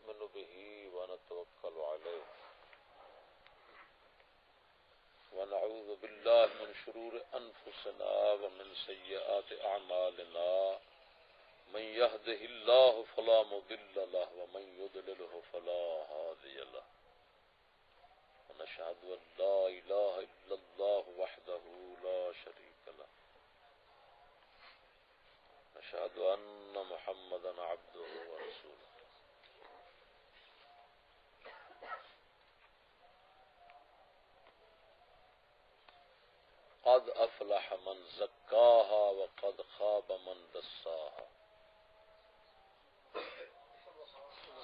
نؤمن به ونتوكل عليه ونعوذ بالله من شرور أنفسنا ومن سيئات أعمالنا من يهده الله فلا مضل له ومن يضلله فلا هادي له ونشهد أن لا إله إلا الله وحده لا شريك له نشهد أن محمدا عبده ورسوله قد أفلح من زكاها وقد خاب من دساها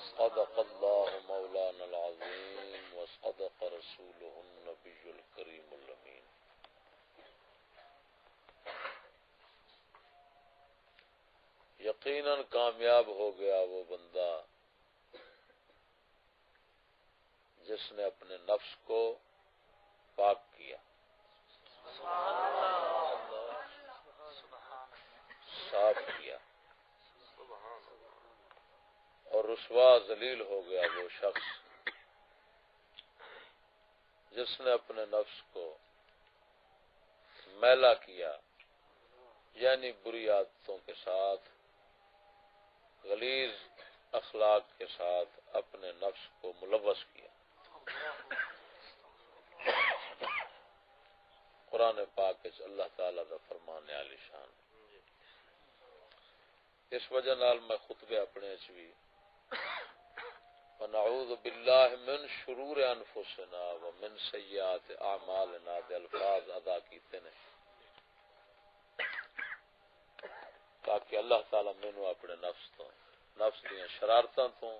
صدق الله مولانا العظيم وصدق رسوله النبي الكريم الأمين یقیناً کامیاب ہو گیا وہ بندہ جس نے اپنے نفس کو پاک کیا، صاف کیا، اور رسوا ذلیل ہو گیا وہ شخص جس نے اپنے نفس کو میلا کیا، یعنی بری عادتوں کے ساتھ، غلیظ اخلاق کے ساتھ اپنے نفس کو ملوث کیا۔ قرآن پاک اللہ تعالیٰ دا فرمان عالی شان۔ اس وجہ نال میں خطبے اپنے بھی ونعوذ باللہ من شرور انفسنا ومن سیئات اعمالنا دے الفاظ ادا کیتے ہیں تاکہ اللہ تعالیٰ مینوں اپنے نفس دیاں شرارتاں تو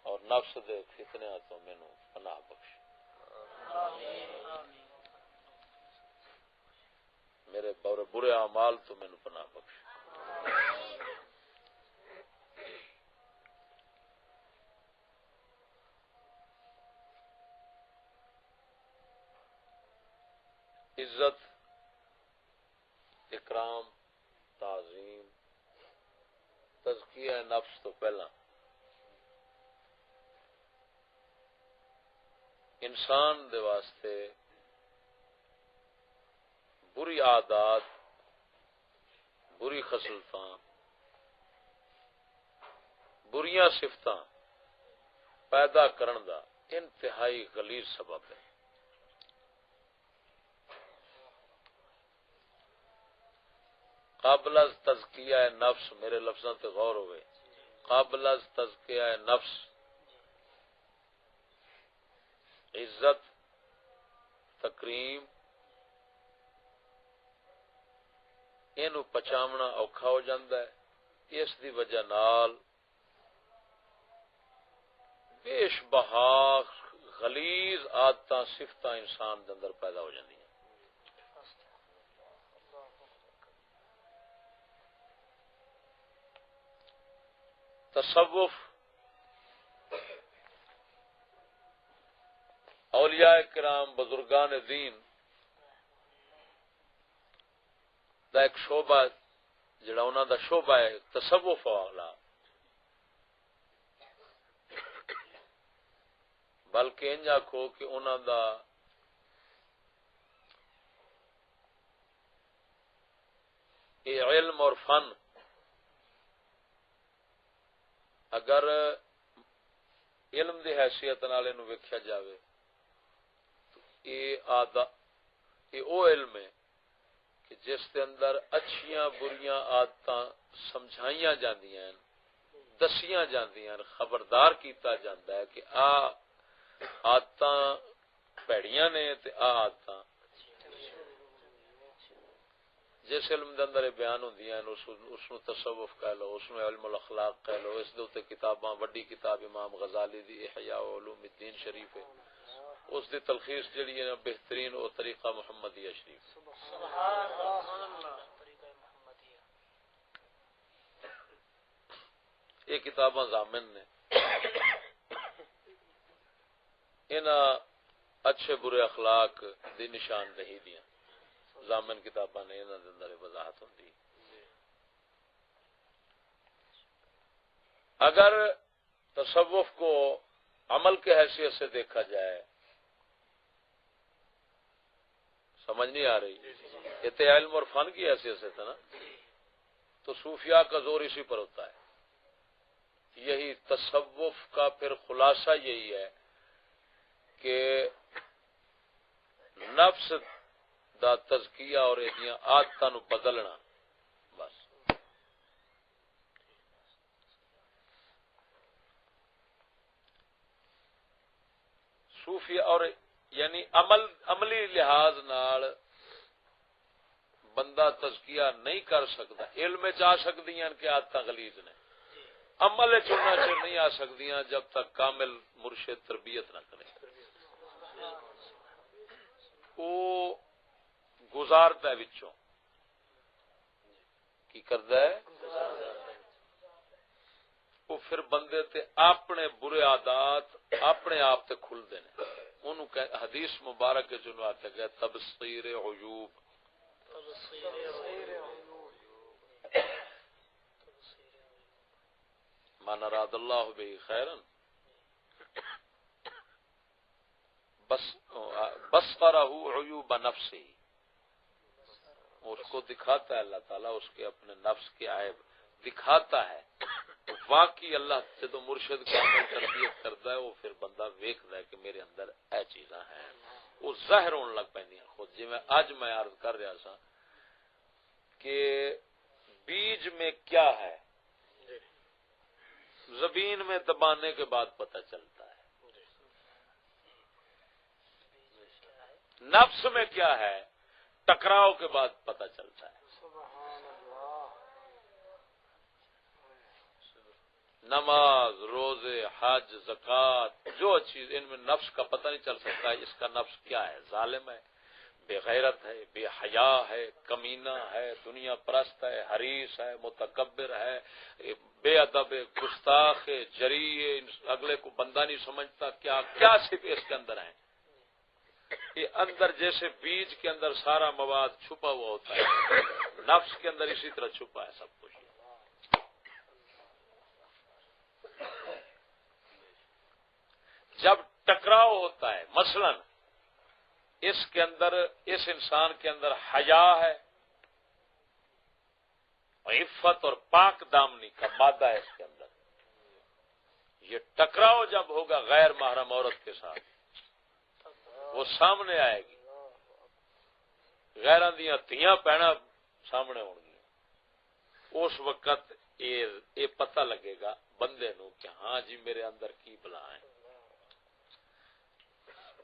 اور نفس دے فتنیاں تو مینوں پناہ بخشے۔ میرے برے اعمال تو مینوں پناہ بخشے۔ عزت، اکرام، تعظیم، تزکیہ نفس تو پہلا انسان دے واسطے بری عادات، بری خصلتاں، بریاں صفتاں پیدا کرن دا انتہائی غلیظ سبب ہے۔ قابل از تزکیہ نفس، میرے لفظاں تے غور ہوئے، قابل از تزکیہ نفس عزت، تکریم، اینو پچاونا اوکھا ہو جاندا ہے۔ اس دی وجہ نال بیش بہا غلیظ عادتاں صفتاں انسان دے اندر پیدا ہو جاندیاں۔ تصوف اولیاء کرام بزرگان دین دا ایک شعبہ جڑا انہاں دا شعبہ ہے تصوف والا، بلکہ انج آکھو کہ انہاں دا یہ علم اور فن اگر علم دی حیثیت نال اینو ویکھیا جاوے تو یہ او علم ہے کہ جس دے اندر اچھیاں بریاں عادتاں سمجھائیاں جاندیاں ہیں، دسیاں جاندیاں ہیں، خبردار کیتا جاندا ہے کہ عادتاں پیڑیاں نے تے عادتاں جس علم دے اندر بیان ہوندیاں ہیں اس نو تصوف کہہ لو، اس نو علم الاخلاق کہہ لو۔ اس دے اوتے کتاباں، وڈی کتاب امام غزالی دی احیاء علوم الدین شریف ہے، اس دی تلخیص جڑی ہے بہترین او طریقہ محمدیہ شریف۔ سبحان اللہ، طریقہ محمدیہ۔ یہ کتاباں ضامن نے انہاں اچھے برے اخلاق دی نشاندہی دیاں ضامن کتاباں نے، انہاں دے اندر وضاحت ہوندی۔ اگر تصوف کو عمل کے حیثیت سے دیکھا جائے، سمجھ نہیں آ رہی، یہ تو علم اور فن کی حیثیت سے تھا نا، تو صوفیاء کا زور اسی پر ہوتا ہے۔ یہی تصوف کا پھر خلاصہ یہی ہے کہ نفس دا تزکیہ اور ایدیاں عادتاں نو بدلنا، بس۔ صوفیاء اور یعنی عملی لحاظ نال بندہ تزکیہ نہیں کر سکتا، علم چاہ سکدیاں کہ عادتاں غلیظ نے، عمل چنا چر نہیں آ سکدیاں جب تک کامل مرشد تربیت نہ کرے۔ وہ گزارتا ہے وچوں، کی کردا ہے، وہ پھر بندے تے اپنے برے عادات اپنے آپ تے کھل دے نے۔ انہوں کہ حدیث مبارک کے جنوں آتے گئے تبصیر عیوب، من اراد اللہ به خیرا بصرہ عیوب نفسہ، اس کو دکھاتا ہے اللہ تعالیٰ اس کے اپنے نفس کے عیب دکھاتا ہے۔ واقعی اللہ سے تو مرشد کامل تربیت کرتا ہے، وہ پھر بندہ ویکھدا ہے کہ میرے اندر اے چیزاں ہیں، وہ ظاہر ہونے لگ پیندیاں خود۔ جی میں آج میں عرض کر رہا سا کہ بیج میں کیا ہے زمین میں دبانے کے بعد پتہ چلتا ہے، نفس میں کیا ہے ٹکراؤ کے بعد پتہ چلتا ہے۔ نماز، روزے، حج، زکوٰۃ، جو چیز ان میں نفس کا پتہ نہیں چل سکتا ہے، اس کا نفس کیا ہے، ظالم ہے، بے غیرت ہے، بے حیا ہے، کمینہ ہے، دنیا پرست ہے، حریص ہے، متکبر ہے، بے ادب ہے، گستاخ ہے، جری ہے، اگلے کو بندہ نہیں سمجھتا، کیا کیا صرف اس کے اندر ہیں۔ یہ اندر جیسے بیج کے اندر سارا مواد چھپا ہوا ہوتا ہے، نفس کے اندر اسی طرح چھپا ہے سب کچھ۔ جب ٹکراؤ ہوتا ہے، مثلا اس کے اندر، اس انسان کے اندر حیا ہے، عفت اور پاک دامنی کا مادہ ہے اس کے اندر، یہ ٹکراؤ جب ہوگا غیر محرم عورت کے ساتھ وہ سامنے آئے گی، غیراں دیاں تھیاں پہنا سامنے ہون گی، اس وقت یہ پتہ لگے گا بندے نو کہ ہاں جی میرے اندر کی بلا ہے۔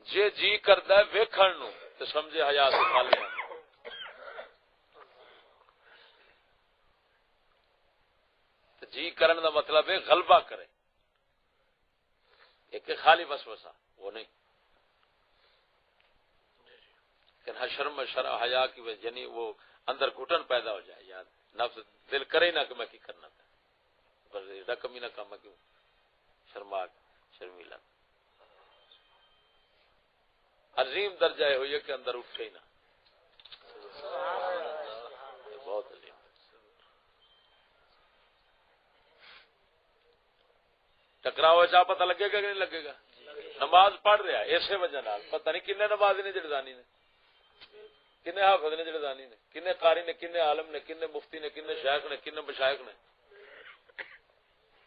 جے جی کردا ہے ویکھن نو تے سمجھے حیا سے خالی ہے، تے جی کرن دا مطلب ہے غلبہ کرے، ایک خالی وسوسہ وہ نہیں۔ کہ شرم شرع حیا کی وجہ یعنی وہ اندر گھٹن پیدا ہو جائے، یار نفس دل کرے نہ کہ میں کی کرنا تھا، پر رقم ہی نہ کام کیوں شرما شرمیلا، عظیم درجہ ہے ہوئی ہے کہ اندر اٹھے ہی نہ، بہت عظیم۔ ٹکراؤ چاہ پتہ لگے گا کہ نہیں لگے گا؟ نماز پڑھ رہا ہے اسی وجہ نال، پتہ نہیں کنے نمازی نے جڑدانی نے، کنے حافظ نے جڑدانی نے، کنے قاری نے، کنے عالم نے، کنے مفتی نے، کنے شیخ نے، کنے مشائخ نے،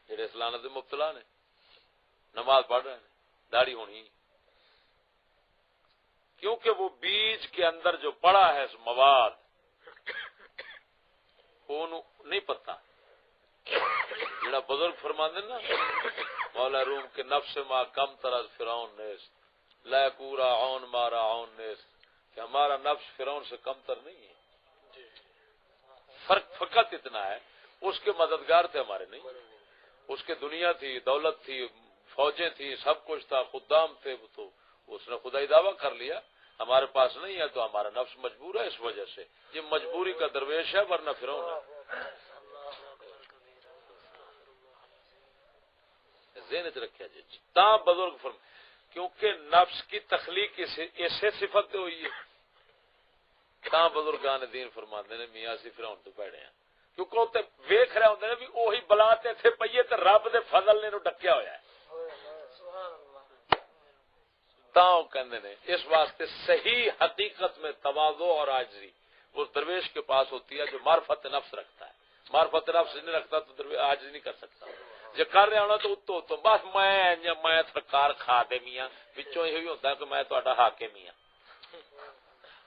جڑے اسلام دے مبتلا نے، نماز پڑھ رہے ہیں، داڑھی ہونی، کیونکہ وہ بیج کے اندر جو پڑا ہے مواد وہ نہیں پتا۔ جڑا بزرگ فرماندے نا مولا روم کے نفس ما کم ترز فرعون نیست لا پورا عون مارا عون نیست، کہ ہمارا نفس فرعون سے کم تر نہیں ہے، فرق فقط اتنا ہے اس کے مددگار تھے ہمارے نہیں، اس کے دنیا تھی، دولت تھی، فوجیں تھی، سب کچھ تھا، خدام تھے، تو اس نے خدائی دعویٰ کر لیا، ہمارے پاس نہیں ہے تو ہمارا نفس مجبور ہے، اس وجہ سے یہ مجبوری کا درویش ہے، ورنہ فرعون ہے۔ ذہن چ رکھا جی تا بزرگ فرم، کیونکہ نفس کی تخلیق ایسے صفت ہوئی ہے، تا بزرگان دین فرماندے نے میاں سی فرعون تو پیڑے ہیں، کیونکہ وہ ویخ رہے ہوندے نے بھی وہی بلا تے اتنے پیے تے رب دے فضل نے ڈکیا ہوا ہے تا وہ کہندے نے اس واسطے صحیح حقیقت میں تواضع اور عاجزی وہ درویش کے پاس ہوتی ہے جو معرفت نفس رکھتا ہے. معرفت نفس نہیں رکھتا تو درویش عاجزی نہیں کر سکتا. جو کر رہا ہونا تو بس میں سرکار کھا دے میاں وچوں یہ ہوتا ہے کہ میں تہاڈا حاکم ہی ہاں.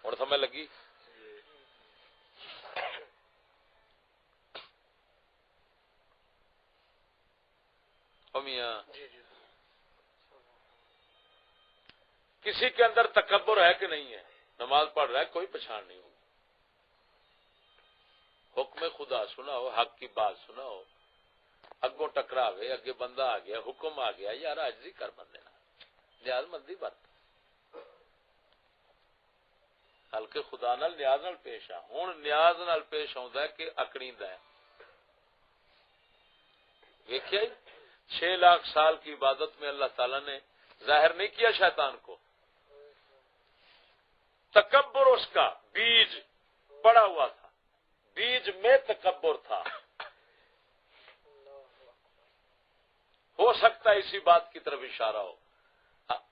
ہن سمجھ لگی؟ میاں کسی کے اندر تکبر ہے کہ نہیں ہے؟ نماز پڑھ رہا ہے کوئی پہچان نہیں ہوگی. حکم خدا سناؤ، حق کی بات سناؤ، اگوں ٹکراوے، اگے بندہ آ گیا، حکم آ گیا، یار عاجزی کر بندے نا، نیاز مندی برت ہلکے خدا نال نیاز نال پیش آ. ہوں نیاز نال پیش آਉਂدا ہے کہ اکڑیندا ہے. دیکھیے 6 لاکھ سال کی عبادت میں اللہ تعالیٰ نے ظاہر نہیں کیا شیطان کو. تکبر اس کا بیج پڑا ہوا تھا، بیج میں تکبر تھا. ہو سکتا ہے اسی بات کی طرف اشارہ ہو.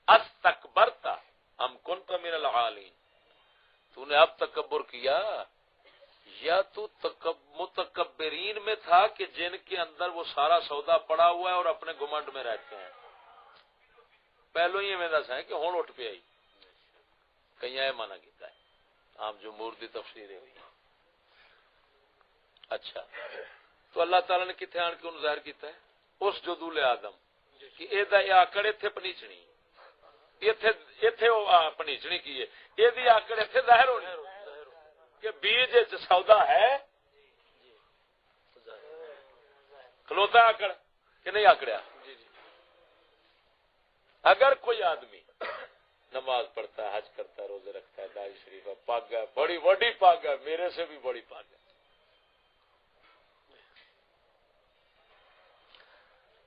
استکبرتا ام کنت من العالین، تو نے اب تکبر کیا یا تو متکبرین میں تھا کہ جن کے اندر وہ سارا سودا پڑا ہوا ہے اور اپنے گھمنڈ میں رہتے ہیں. پہلو ہی میں دس ہے کہ ہون اٹھ پہ آئی کہیں آئے مانا کیتا ہے عام جمہور دی تفسیر ہے. اچھا تو اللہ تعالیٰ نے کتنے آن کے انہوں ظاہر کیتا ہے اس جدول آدم کہ اے دا آکڑ ایتھے پنیچنی ایتھے پنیچنی کی ہے، اے دی آکڑ ایتھے ظاہر ہونی کہ بیج سودا ہے کھلوتا آکڑ کہ نہیں آکڑیا. اگر کوئی آدمی نماز پڑھتا ہے، حج کرتا ہے، روزے رکھتا ہے، داڑھی شریف ہے، پاگ ہے، بڑی بڑی پاگ ہے، میرے سے بھی بڑی پاگ ہے.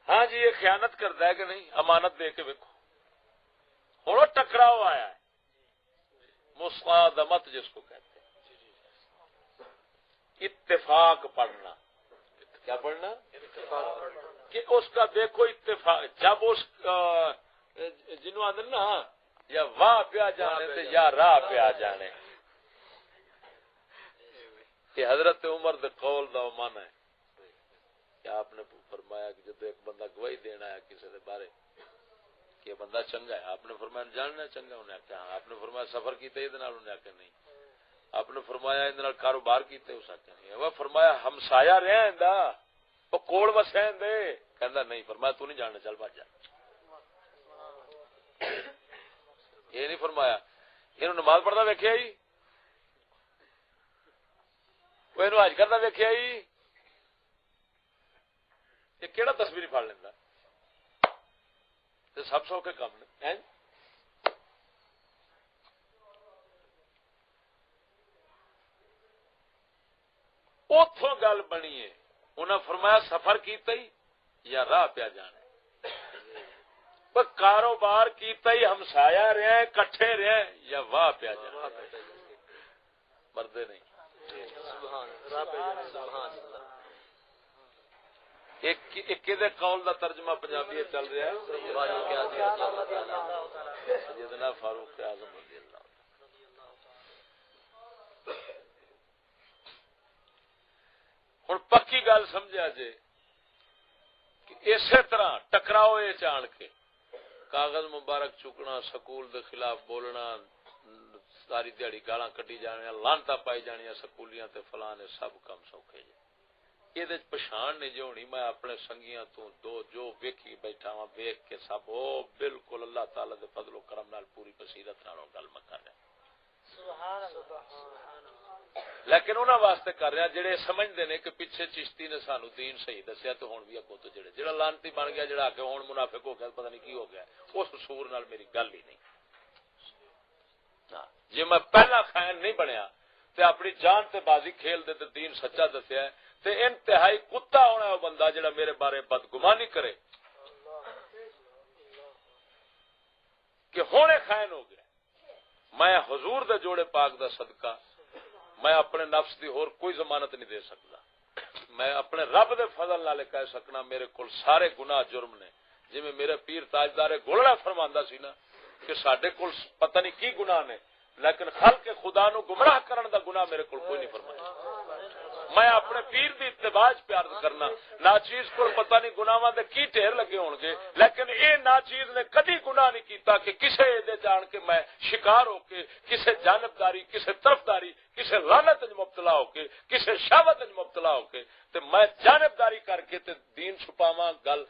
ہاں جی یہ خیانت کرتا ہے کہ نہیں؟ امانت دے کے دیکھو ہوں ٹکراؤ آیا ہے. مصادمت جس کو کہتے ہیں، اتفاق پڑھنا. کیا پڑھنا؟ کہ اس کا دیکھو اتفاق. جب اس جنوں آدھے نا یا واہ پیا جانے تے یا راہ پیا جانے، کہ حضرت عمر دے قول دا من ہے کہ آپ نے فرمایا کہ جب ایک بندہ گواہی دینا ہے کسی دے بارے کہ بندہ چنگا ہے، آپ نے فرمایا جاننا چنگا، انہیں کہا ہاں. آپ نے فرمایا سفر کیتے یہ دنال، انہیں کہا نہیں. آپ نے فرمایا اندر کاروبار کیتے، اس آکے نہیں. وہ فرمایا ہمسایا رہے دا وہ کوڑ وسین دے، کہندا نہیں. فرمایا تو نہیں جاننا، چل بھاج جا. یہ نہیں فرمایا یہ نماز پڑھتا ویکھیا جی، وہ یہ حج کرتا ویکھیا جی، یہ کہڑا تصویر پڑ لینا. سب سو کے کام نے اتوں گل بنی ہے. انہیں فرمایا سفر کیتا ہی یا راہ پیا جانا، کاروبار کیتا ہی ہمسایا رہے کٹھے رہے یا واہ پیا جانا. مردے نہیں. ایک قول دا ترجمہ پنجابی چل رہا ہے سیدنا فاروق اعظم رضی اللہ. ہوں پکی گل سمجھا جے کہ اسی طرح ٹکراؤ یہ چان کے کاغذ مبارک چکنا، سکول دے خلاف بولنا، ساری دیہڑی گالاں کٹی جانیا، لانتا پائی جانیا سکولیاں تے فلانے، سب کام سوکھے جے. یہ پچھان نہیں جو ہونی. میں اپنے سنگیاں تو دو جو ویکھی بیٹھا وا ویکھ کے سب وہ بالکل اللہ تعالی دے فضل و کرم نال پوری بصیرت نال گل میں کر رہا. سبحان اللہ. لیکن انہاں واسطے کر رہا جڑے سمجھدے نے کہ پیچھے چشتی نے سانو دین صحیح دسیا تو ہن بھی اگوں تو جڑا لانتی بن گیا، جڑا کہ ہن منافق ہو گیا، پتہ نہیں کی ہو گیا، اس سور نال میری گل ہی نہیں. جی میں پہلا خائن نہیں بنیا تے اپنی جان تے بازی کھیل دے تے دین سچا دسیا ہے تے انتہائی کتا ہونا ہے وہ بندہ جڑا میرے بارے بدگمانی کرے کہ ہونے خائن ہو گیا. میں حضور دے جوڑے پاک دا صدقہ میں اپنے نفس دی اور کوئی ضمانت نہیں دے سکتا. میں اپنے رب دے فضل نال کہہ سکنا میرے کول سارے گناہ جرم نے. جی میں میرے پیر تاجدار گولڑا فرماندا سی نا کہ ساڈے کول پتہ نہیں کی گناہ نے لیکن خلق خدا نو گمراہ کرن دا گناہ میرے کول کوئی نہیں فرمایا. میں اپنے پیر دی اتباع پیار کرنا. ناچیز کو پتہ نہیں گناواں دے کی ڈھیر لگے ہون گے لیکن اے ناچیز نے کدی گناہ نہیں کیتا کہ کسے دے جان کے میں شکار ہو کے کسے جانبداری کسے طرفداری کسے لعنت وچ مبتلا ہو کے کسے شہوت وچ مبتلا ہو کے تے میں جانبداری کر کے تے دین چھپاواں گل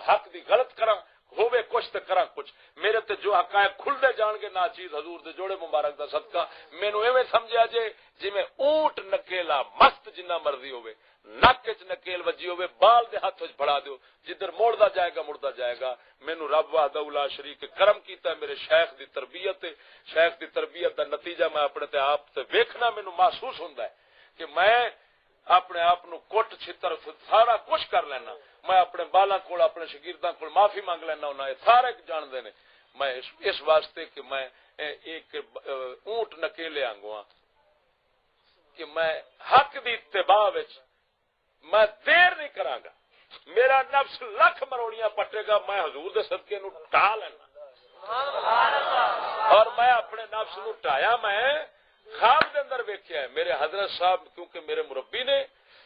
حق دی غلط کراں ہوے کچھ تے کراں کچھ. میرے تے جو حقائق کھلدے جان گے ناچیز حضور دے جوڑے مبارک دا صدقہ مینوں ایویں سمجھیا جے جویں اونٹ نکیلا مست جنہ مرضی ہوے نک وچ نکیل وجی ہوے بال دے ہاتھ وچ پھڑا دیو جدھر موڑدا جائے گا مڑدا جائے گا. مینوں رب وحدہ لا شریک کرم کیتا ہے میرے شیخ دی تربیت دا نتیجہ میں اپنے تے آپ تے ویکھنا مینوں محسوس ہوندا ہے کہ میں اپنے آپ نو کٹ چھتر سارا کچھ کر لینا. میں اپنے بالاں کول اپنے شاگرداں کول معافی مانگ لینا ہونا. سارے جاندے نے میں اس واسطے کہ میں ایک اونٹ نکیلے آنگواں کہ میں حق دی اتباع وچ میں دیر نہیں کراں گا. میرا نفس لکھ مروڑیاں پٹے گا میں حضور دے صدقے نو ٹا لینا. اور میں اپنے نفس نو ٹایا میں خواب دے اندر ویکھیا ہے. میرے حضرت صاحب کیونکہ میرے مربی نے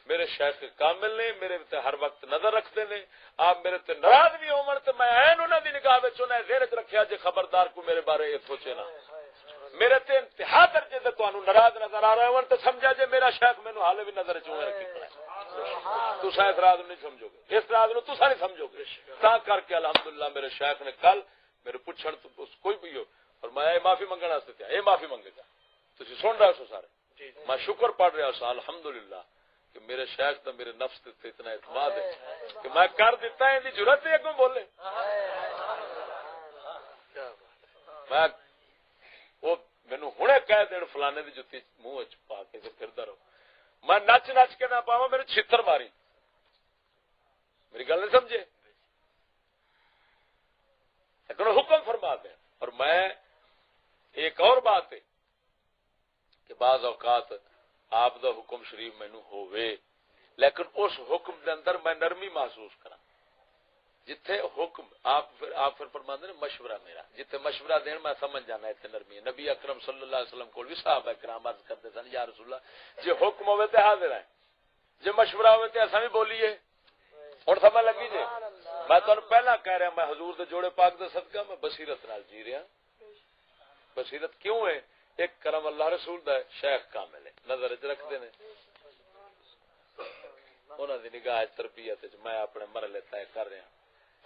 میرے شیخ کامل نے میرے تے ہر وقت نظر رکھتے نے. آپ میرے تے ناراض بھی ہون تے میں عین انہاں دی نگاہ وچ انہاں ذہن وچ رکھیا جے خبردار کو میرے بارے یہ سوچے نا. میرے تے انتہا درجے تے تانوں ناراض نظر آ رہا ہون تے سمجھا جے میرا شیخ مینوں حالے بھی نظر چوں رکھی کھڑا ہے. تساں اس راز نہیں سمجھو گے اس راز نو تساں نہیں سمجھو گے. تا کر کے الحمدللہ میرے شیخ نے کل میرے پوچھن تو کوئی بھی ہو اور میں معافی منگن واسطے تھا اے معافی منگے گا. تسی سن رہے ہو سارے میں شکر پڑھ رہا ہوں الحمدللہ کہ میرے شیخ تو میرے نفس تے اتنا اعتماد ہے کہ میں کر دیتا ہے. ضرورت ہے کوئی بولے میں وہ مینوں ہنے کہہ دین فلانے دی جُتی منہ وچ پا کے پھردا رہو میں نچ نچ کے نہ پاواں میرے چھتر ماری. میری گل نہیں سمجھے لیکن حکم فرما دیں. اور میں ایک اور بات ہے کہ بعض اوقات آپ دا حکم شریف مینوں ہووے لیکن اس حکم دے اندر میں نرمی محسوس کراں. جتھے حکم آپ پھر فرماندے نے مشورہ میرا جتھے مشورہ دین میں سمجھ جانا ایتھے نرمی ہے. نبی اکرم صلی اللہ علیہ وسلم کول بھی صحابہ کرام عرض کرتے سن یا رسول اللہ جے حکم ہوے تے حاضر ہیں جے مشورہ ہوے تے اساں بھی بولیے. ہن سمجھ لگی جے میں تانوں پہلا کہہ رہا میں حضور دے جوڑے پاک دا صدقہ میں بصیرت نال جی رہا. بصیرت کیوں ہے؟ ایک کرم اللہ رسول دا ہے شیخ کامل ہے نظر وچ رکھدے نے انہاں دی نگاہ تربیت وچ میں اپنے مرحلے طے کر رہا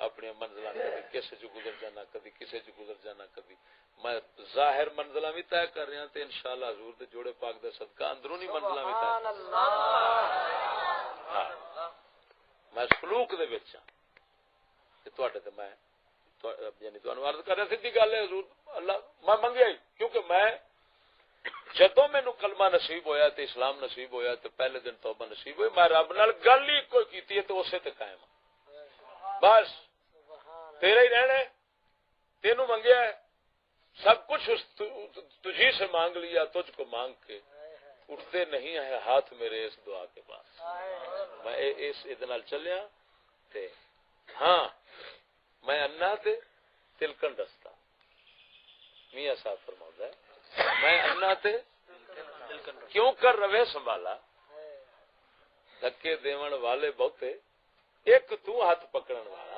اپنی منزلاں کبھی کسے چ گزر جانا کبھی کسے چ گزر جانا کبھی میں ظاہر منزلاں بھی طے کر رہا تے انشاءاللہ حضور دے جوڑے پاک دا صدقہ اندرونی منزلاں بھی طے میں سلوک دے وچ ہاں تے تواڈے تے میں یعنی تانوں عرض کر رہا سیدھی گل ہے حضور اللہ میں منگیا ہی کیونکہ میں جدوں مینوں کلمہ نصیب ہویا تے اسلام نصیب ہویا تے پہلے دن توبہ نصیب ہوئی میں رب نال گل ہی کوئی کیتی ہے تے اسے تے قائم بس تیرے ہی رہنا تینوں منگیا ہے سب کچھ تجھی سے مانگ لیا تجھ کو مانگ کے اٹھتے نہیں ہے ہاتھ میرے اس دعا کے پاس. میں اس ادنال چلیا تے ہاں میں انا تے تلکن رستا میاں صاحب فرماؤں ہے میں انا تے کیوں کر روے سنبھالا دھکے دیون والے بہتے ایک تو ہاتھ پکڑن والا.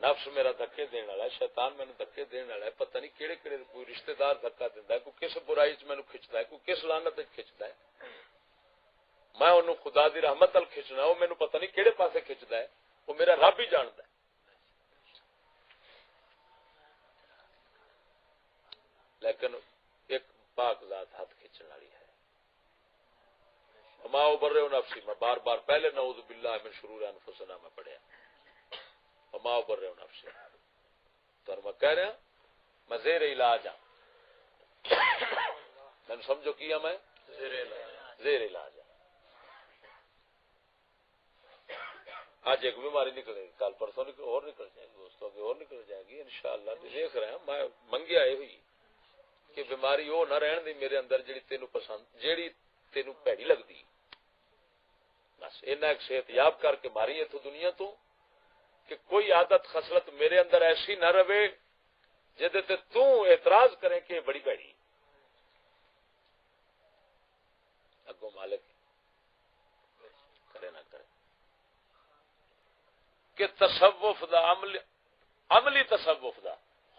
نفس میرا دھکے دین والا ہے شیطان مینوں دھکے دین والا ہے پتہ نہیں کیڑے کیڑے کوئی رشتہ دار دھکا دیندا ہے کوئی کس برائی وچ مینوں کھچدا ہے کوئی کس لعنت وچ کھچدا ہے میں اونوں خدا دی رحمت ال کھچنا او مینوں پتہ نہیں کیڑے پاسے کھچدا ہے وہ میرا رب ہی جاندا ہے. لیکن ایک پاک ذات ہاتھ کھچن والی ہے. وما ابرئ نفسی میں بار بار پہلے نعوذ باللہ من شرور انفسنا میں پڑھیا وما ابرئ نفسی تو میں کہہ رہا میں زیر علاج ہوں. میں سمجھو کیا میں زیر علاج ہوں. آج ایک بیماری نکلے گی کل پرسوں اور نکل جائے گی دوستوں کی اور نکل جائے گی انشاءاللہ. دیکھ رہے ہیں میں منگیا یہ ہوئی کہ بیماری وہ نہ رہن دی میرے اندر جیڑی تینوں پسند جیڑی تینوں پیڑی لگدی بس اینا ایک صحت یاب کر کے ماری اتو دنیا تو کہ کوئی عادت خصلت میرے اندر ایسی نہ رہے جدے تے تو اعتراض کریں کہ بڑی بڑی اگوں مالک کرے نہ کرے کہ تصوف دا عملی تصوف دا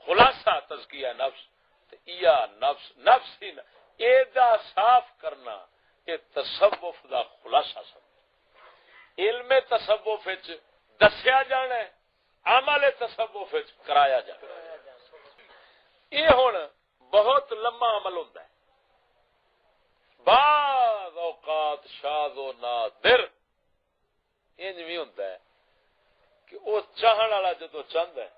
خلاصہ تزکیہ نفس تے ایا نفس ہی ایدا صاف کرنا کہ تصوف دا خلاصہ سب علم تصوف وچ دسیا جانا ہے عمل تصوف وچ کرایا جانا یہ ہن بہت لمبا عمل ہوندا ہے بعض اوقات شاذ و نادر انج وی ہوندا ہے کہ او چاہن والا جدوں چاہندا ہے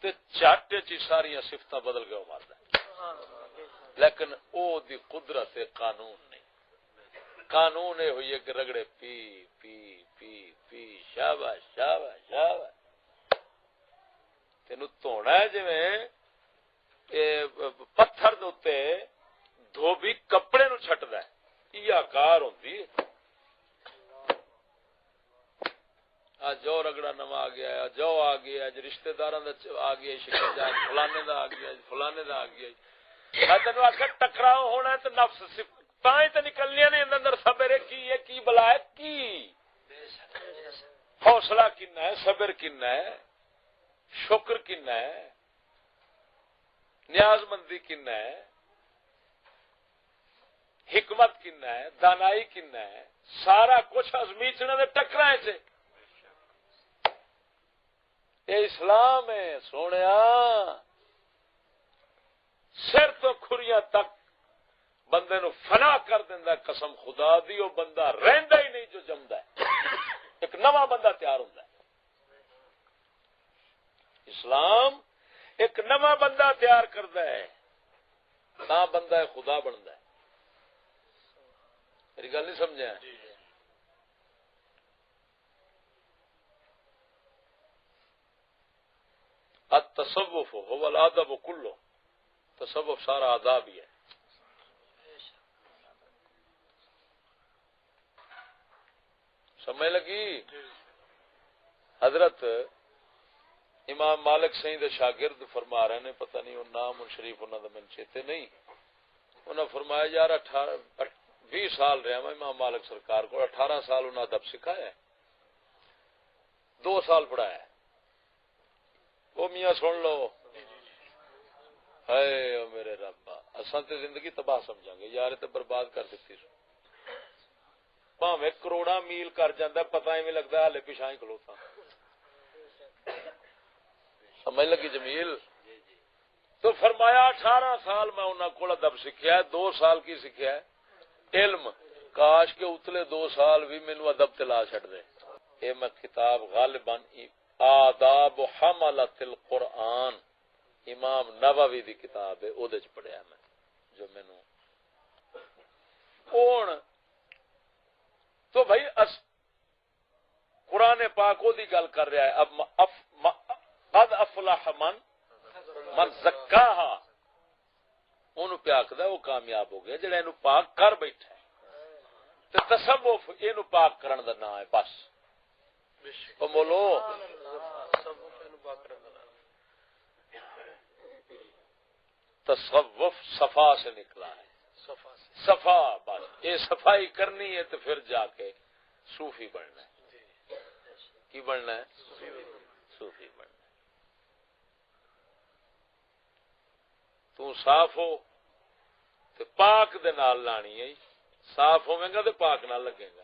تے جھٹ چ ساری صفتاں بدل کے ماردا ہے لیکن او دی قدرت قانون نہیں قانون یہ ہوئی ہے کہ رگڑے پی پی پی پی شاباش شاباش شاباش تینوں دھونا ہے جویں پتھر دے اوتے دھوبی کپڑے نو چھٹدا ہے یہ کار ہوندی جو رگڑا نواں آ گیا جو آ گیا رشتہ داراں دا آ گیا شکر جا فلانے دا آ گیا فلانے دا آ گیا میں تینوں آخر ٹکراؤ ہونا ہے تو نفس تائیں تے نکلنی نہیں اندر صبر کی بلا ہے کی حوصلہ کنا ہے صبر کنا ہے شکر کنا ہے نیاز مندی کنا ہے حکمت کنا ہے دانائی کنا ہے سارا کچھ ازمیچنے دے ٹکرائیں سے یہ اسلام ہے سونیا سر تو کھریاں تک بندے نو فنا کر دیندا قسم خدا دی او بندہ رہندا ہی نہیں جو جمدا ہے ایک نواں بندہ تیار ہوندا ہے اسلام ایک نواں بندہ تیار کردا ہے تا بندہ خدا بندا ہے میری گل نہیں سمجھا التصوف هو الادب كله تصوف سارا آداب ہی ہے سمجھ لگی حضرت امام مالک سائیں دے شاگرد فرما رہے ہیں پتہ نہیں وہ نام شریف انہاں دا من چیتے نہیں انہاں فرمایا یار 20 سال رہا میں امام مالک سرکار کو 18 سال انہاں ادب سکھایا ہے 2 سال پڑھایا ہے وہ میاں سن لو ہے او میرے ربا اساں تے زندگی تباہ سمجھاں گے یار تے برباد کر دتی بھاویں کروڑاں میل کر جاندا پتہ ایویں لگدا ہے ہلے پیچھے ہی کھلوتا سمجھ لگی جمیل تو فرمایا 18 سال میں انہاں کول ادب سیکھیا ہے 2 سال کی سیکھیا ہے علم کاش کے اتلے 2 سال بھی مینوں ادب تے لا چھڈ دے اے میں کتاب غالباً آداب حملۃ القرآن امام نووی دی کتاب ہے او دے وچ پڑھیا میں جو مینوں کون تو بھائی قرآن پاک او دی گل کر رہا ہے اب قد افلح من زکاہا اونوں پیا آکھدا وہ کامیاب ہو گیا جڑا اینو پاک کر بیٹھا ہے تے تصوف اینو پاک کرن دا نام ہے بس او مولو تصوف صفا سے نکلا ہے صفا بس یہ صفائی کرنی ہے تو پھر جا کے صوفی بننا ہے کی بننا ہے صوفی بننا ہے تو صاف ہو تو پاک دے نال لانی ہے صاف ہوے گا تو پاک نال لگے گا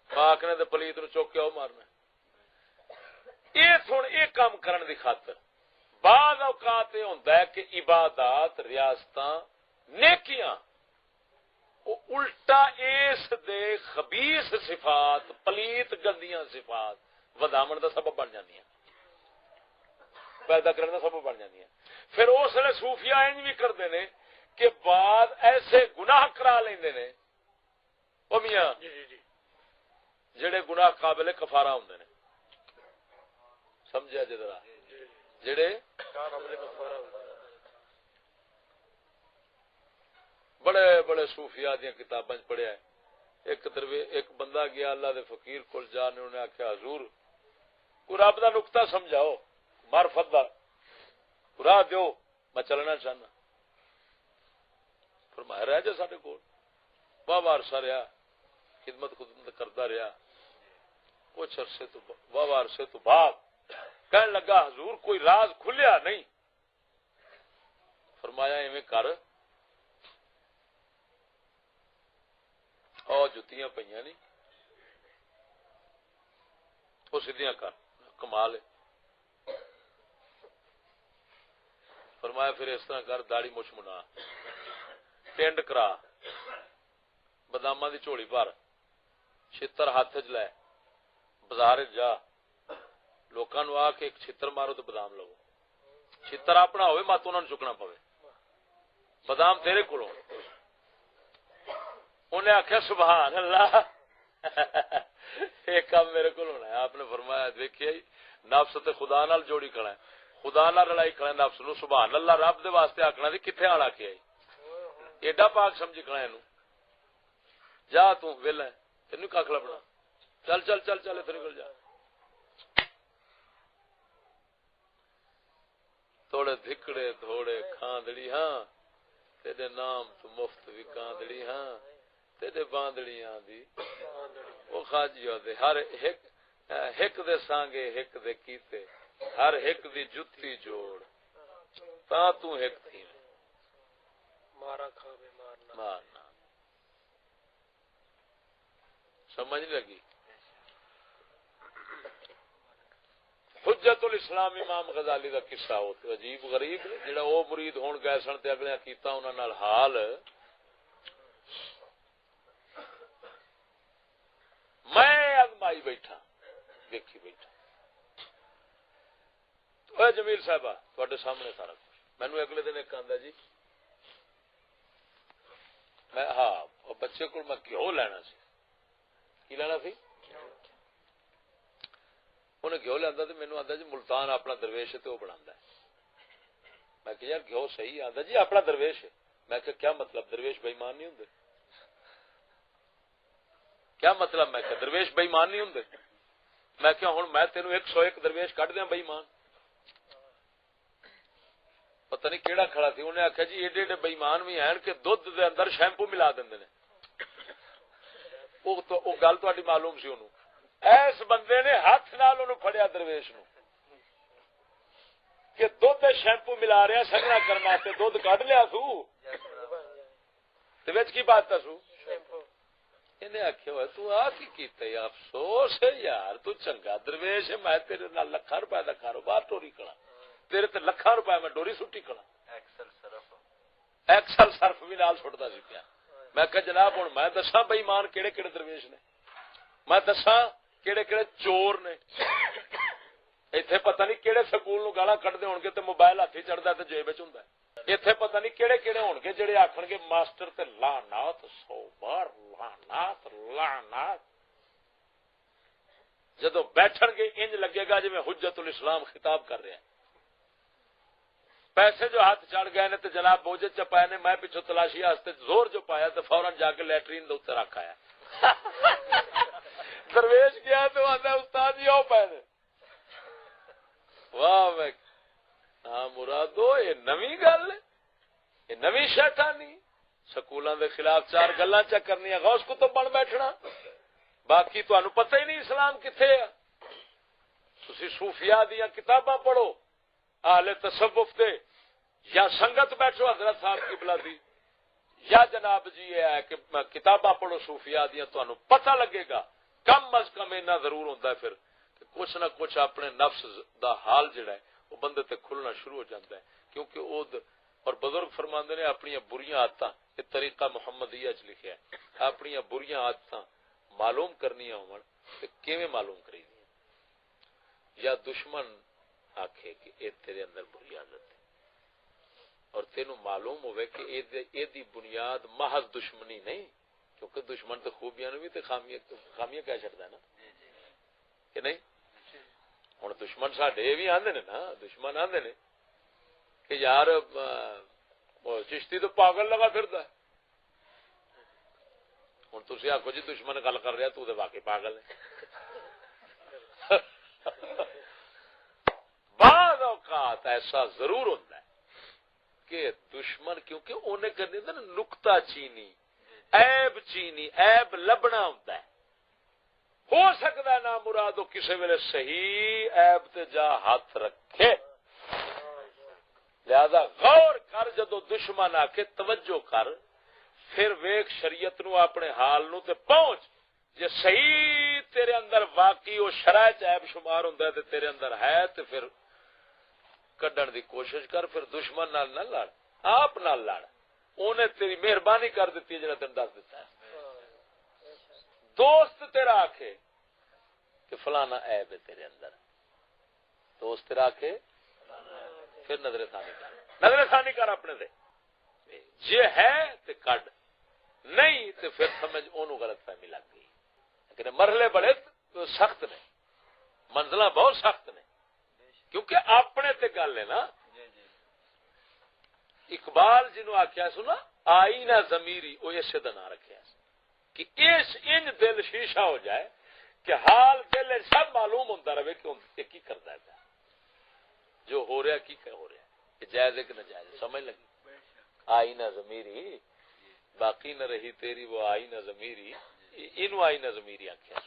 پاک نے تو پلیت نو چوک کے مارنا یہ سن یہ کام کرن دی خاطر بعض اوقات یہ ہوتا ہے کہ عبادات ریاستاں نیکیاں الٹا اس دے خبیث صفات پلیت گندیاں صفات ودامن دا سبب بن جاندیاں پیدا کرنے دا سبب بن جاندیاں پھر اس ویلے صوفیاء انج بھی کردے نے کہ بعد ایسے گناہ کرا لیندے نے او میاں جڑے گناہ قابل کفارہ ہوندے نے سمجھا جے ذرا جڑے بڑے بڑے صوفیاء دی کتاباں وچ پڑھیا ہے ایک بندہ گیا اللہ دے فقیر کول جا نے انہیں آخیا حضور کوئی رب دا نقطہ سمجھاؤ معرفت دا راہ دیو میں چلنا چاہنا فرمایا رہ جا ساڈے کول واہ عرصہ رہا خدمت کرتا رہا کچھ عرصے تو واہ عرصے تو بعد کہنے لگا حضور کوئی راز کھلیا نہیں فرمایا ایویں کر او جتیاں پئیاں نہیں وہ سیدیاں کر کمال ہے فرمایا پھر اس طرح کر داڑھی مچھ منا ٹینڈ کرا باداماں دی جھولی بھر چھتر ہاتھ چ لے بازار جا لوکاں نو آ کے ایک چھتر مارو تو بادام لو چھتر اپنا ہوئے مت انہاں نوں چکنا پوے بادام تیرے کولوں انہیں آخیا سبحان اللہ ایک کام میرے کو ہونا ہے آپ نے فرمایا دیکھیے نفس تے خدا نال جوڑی کھڑا ہے خدا نال لڑائی کھڑا ہے نفس نو سبحان اللہ رب دے واسطے آکھنا سی کتنے آل آ کے آئی ایڈا پاک سمجھی کھڑا اینو جا تو ویلا ہے تینوں کھ لبنا چل چل چل چل اتنے نکل جا توڑے دھکڑے دھوڑے کھاندڑی ہاں تیرے نام تو مفت بھی کاندڑی ہاں تیرے باندڑیاں دی وہ خاجیو دے ہر ہک دے سانگے ہک دے کیتے ہر ہک دی جتی جوڑ تا تو ہک تھی مارا کھاوے مارنا سمجھ لگی حجت الاسلام امام غزالی دا قصہ ہوتا عجیب غریب جڑا او مرید ہون گئے سن تے اگلے کیتا انہاں نال حال میں ازمائی بیٹھا دیکھی بیٹھا اے جمیل صاحبہ تواڈے سامنے سارا کچھ مینوں اگلے دن ایک آندا جی میں ہاں بچے کو میں گھیو لینا سی کی لینا سی انہیں گھیو لیا تو مینو آتا جی ملتان اپنا درویش ہے تو وہ بنا میں کہ یار گھیو صحیح آتا جی اپنا درویش ہے میں کہ کیا مطلب درویش بےمان نہیں ہوں کیا مطلب میں کہ درویش بےمان نہیں ہوں میں کہ ہوں میں تینوں 101 درویش کٹ دیا بےمان پتہ نہیں کیڑا کھڑا تھی انہیں آخیا جی ایڈے ایڈے بےمان بھی ہیں کہ دودھ دے اندر شیمپو ملا دیں وہ گل تاری معلوم سی انہوں ایس بندے نے ہاتھ نال انہوں پھڑیا درویش نو کہ دودھ شیمپو ملا رہا سگنا کرنا تے دودھ کڈ لیا سو کی بات سو انہیں آخیا ہوا تو آ کی کیتا ہے افسوس ہے یار تو چنگا درویش ہے میں تیرے نال لکھاں روپے دا کاروبار ٹوری کھڑا تیرے تے لکھاں روپے میں ڈوری سٹی کھڑا ایکسل صرف بھی نال سٹدا سی پیا میں کہ جناب ہن میں دساں بے ایمان کیڑے کیڑے درویش نے میں دساں کیڑے کیڑے چور نے ایتھے پتہ نہیں کیڑے سکول نو گالاں کڈدے ہون گے تے موبائل ہاتھ چڑھدا تے جیب وچ ہوندا ایتھے پتہ نہیں کیڑے کیڑے ہون گے جڑے آکھن گے ماسٹر تے لعنات 100 بار لعنات لعنات جدوں بیٹھن گے انج لگے گا جویں حجت الاسلام خطاب کر رہے ہیں پیسے جو ہاتھ چڑھ گئے نے تے جناب بوجھ چپائے نے میں پیچھے تلاشی واسطے زور جو پایا تے فوراً جا کے لیٹرین دے اوتے رکھ آیا درویش گیا تو آتا استاد جی آؤ پے واہ میں ہاں مرادو یہ نویں گل یہ نویں شیطانی سکولاں دے خلاف 4 گلاں چا کرنیاں غوث کتب بن بیٹھنا باقی تانوں پتہ ہی نہیں اسلام کتھے ہے تسی صوفیاء دیاں کتاباں پڑھو اہل تصوف دے یا سنگت بیٹھو حضرت صاحب قبلہ دی یا جناب جی یہ ہے کہ کتاباں پڑھو صوفیاء دیاں تانوں پتہ لگے گا کم از کم اینا ضرور ہوتا ہے پھر کہ کچھ نہ کچھ اپنے نفس دا حال جڑا ہے وہ بندے تے کھلنا شروع ہو جاتا ہے کیونکہ وہ اور بزرگ فرماندے نے اپنی بریاں عادتاں یہ طریقہ محمدیہ چ لکھیا ہے اپنی بریاں عادتاں معلوم کرنیاں ہون تے کیویں معلوم کری یا دشمن آکھے کہ اے تیرے اندر بری عادت ہے اور تینوں معلوم ہوئے کہ اے دی بنیاد محض دشمنی نہیں کیونکہ دشمن تو خوبیاں بھی تو خامیاں کہہ چڑھتا ہے نا کہ نہیں ہوں دشمن ساڈے بھی آندے نے نا دشمن آندے نے کہ یار چشتی تو پاگل لگا پھرتا ہے ہوں تھی آخو جی دشمن گل کر رہا تو واقعی پاگل ہے. بعض اوقات ایسا ضرور ہوتا ہے کہ دشمن کیونکہ انہیں کرنی ہوتا نا نکتا چینی عیب چینی عیب لبنا ہوتا ہے. ہو سکتا ہے نا مرادو کسی ویلے صحیح عیب تے جا ہاتھ رکھے. لہذا غور کر جدو دشمن آ کے توجہ کر پھر ویک شریعت نو اپنے حال نو تے پہنچ. جے صحیح تیرے اندر واقعی وہ شرائط عیب شمار ہوندا ہے تے تیرے اندر ہے تے پھر کڈن دی کوشش کر. پھر دشمن نال نہ لڑ آپ نال لڑ. انہیں تیری مہربانی کر دیتی ہے جڑا تینوں دس دیتا ہے. دوست تیرا آکھے کہ فلانا عیب ہے تیرے اندر دوست تیرا آکھے پھر نظر ثانی کر اپنے دے. جے ہے تے کڈ نہیں تے پھر سمجھ اونوں غلط فہمی لگ گئی. لیکن مرحلے بڑے سخت نے منزلہ بہت سخت نے کیونکہ اپنے تے گل ہے نا. اقبال جنوں آخیا سنا آئینہ ضمیری وہ اسے دا نام رکھیا کہ اس ان دل شیشہ ہو جائے کہ حال دل سب معلوم ہوتا رہے کہ کی کرتا ہے جو ہو رہا کی ہو رہا کہ جائز ہے کہ نہ جائز. سمجھ لگی آئینہ ضمیری باقی نہ رہی تیری وہ آئینہ ضمیری انو آئینہ ضمیری آخیا.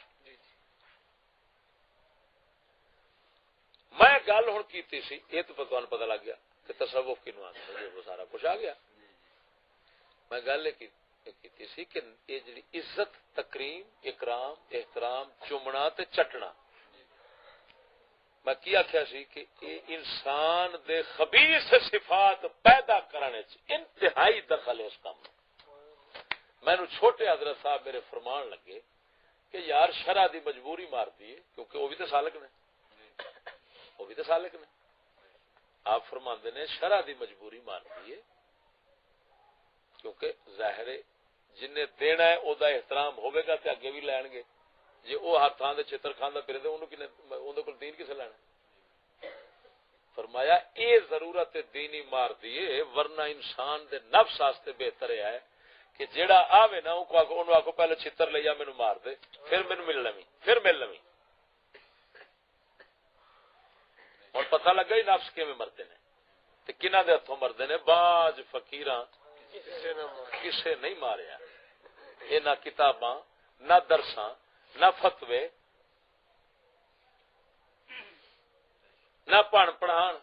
میں گل ہوں کیتی سی یہ تو پتہ لگ گیا کہ تصوف کنو آتا ہے وہ سارا کچھ آ گیا. میں گل کیتی سی کہ یہ جڑی عزت تکریم اکرام احترام چومنا تے چٹنا میں کی آخیا سی کہ انسان دے خبیث صفات پیدا کرنے انتہائی دخل ہے اس کام. میں نو چھوٹے حضرت صاحب میرے فرمان لگے کہ یار شرع دی مجبوری مار دی کیونکہ وہ بھی تو سالک نے وہ بھی تو سالک نے. آپ فرماندے نے شرع دی مجبوری مار دی کیونکہ ظاہر جن نے دینا ہے او دا احترام ہوے گا تے اگے بھی لین گے. جی وہ ہر تھان دے چتر کھاندا پھرے تے اونوں کنے اون دے کول دین کسے لینا. فرمایا اے ضرورت دینی مار دیے ورنہ انسان دے نفس واسطے بہتر ہے کہ جیڑا آوے نا اونوں آکھو پہلے چتر لے جا مینوں مار دے پھر مینوں مل لویں پھر مل لویں. اور پتہ لگا ہی نفس کیویں مردے نے تے کنہاں دے ہتھوں مردے نے. باج فقیراں کسے نہیں ماریا. یہ نہ کتاباں نہ درساں نہ فتوے نہ پڑھ پڑھان.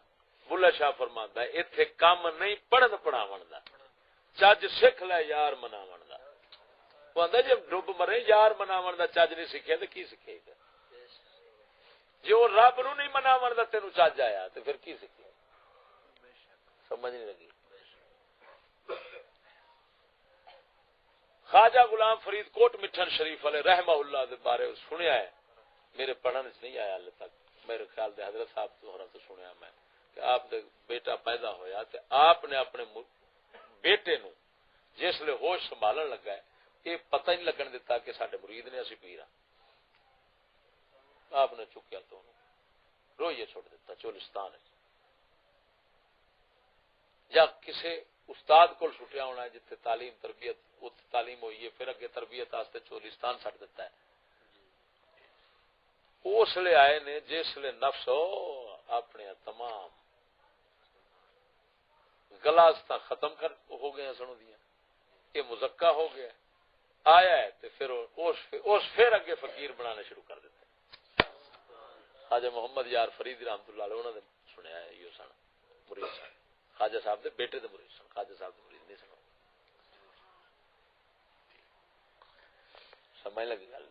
بلے شاہ فرماندا ہے ایتھے کام نہیں پڑھن پڑھاون دا چج سکھ لے یار مناون دا. وہ آندا جے ڈب مرے یار مناون دا چج نہیں سکھیا تے کی سکھے گا. جے وہ رب نو نہیں مناون دا تینوں چج آیا تے پھر کی سکھے. سمجھ نہیں لگی. خواجہ غلام فرید کوٹ مٹھن شریف والے رحمہ اللہ دے بارے سنیا ہے میرے پڑھن وچ نہیں آیا ہلے تک. میرے خیال دے حضرت صاحب تو سنیا میں کہ آپ دے بیٹا پیدا ہویا تے آپ نے اپنے بیٹے نو جس لے ہوش سنبھالن لگا ہے یہ پتہ نہیں لگن دیتا کہ ساڈے مرید نے اسی پیر ہاں. آپ نے چکیا تو روئیے چھوڑ دیتا چولستان یا کسے استاد کول چھٹیا ہونا ہے جتنے تعلیم تربیت تعلیم ہوئی ہے پھر اگے تربیت واسطے چولستان چھڈ دیتا ہے. اس لیے آئے نے جس لیے نفس اپنے تمام گلاستہ ختم کر ہو گئے سنو دیا یہ مزکا ہو گیا آیا ہے تو پھر اس پھر اگے فقیر بنانے شروع کر دیتے. خواجہ محمد یار فرید رحمت اللہ علیہ انہوں نے سنیا ہے یہ سن مرید سن خواجہ صاحب دے بیٹے دے مرید سن خواجہ صاحب دے مرید نہیں سن. سمجھ لگی گل.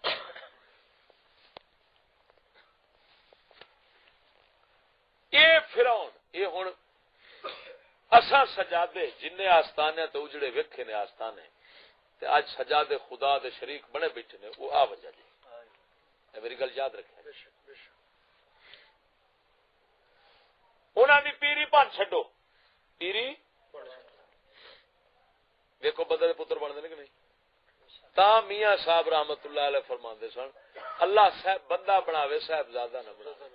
یہ فرعون یہ ہن اساں سجادے جن آستانے تو اجڑے ویکھے نے آستانے تے اج سجادے خدا دے شریک بنے بیٹھے نے وہ آ وجہ جی. میری گل یاد رکھیں انہاں دی پیری بن چھڈو پیری دیکھو بندے دے پتر بن دے کہ نہیں. تا میاں صاحب رحمت اللہ علیہ فرماندے سن اللہ صاحب بندہ بناوے صاحبزادہ نہ بناوے.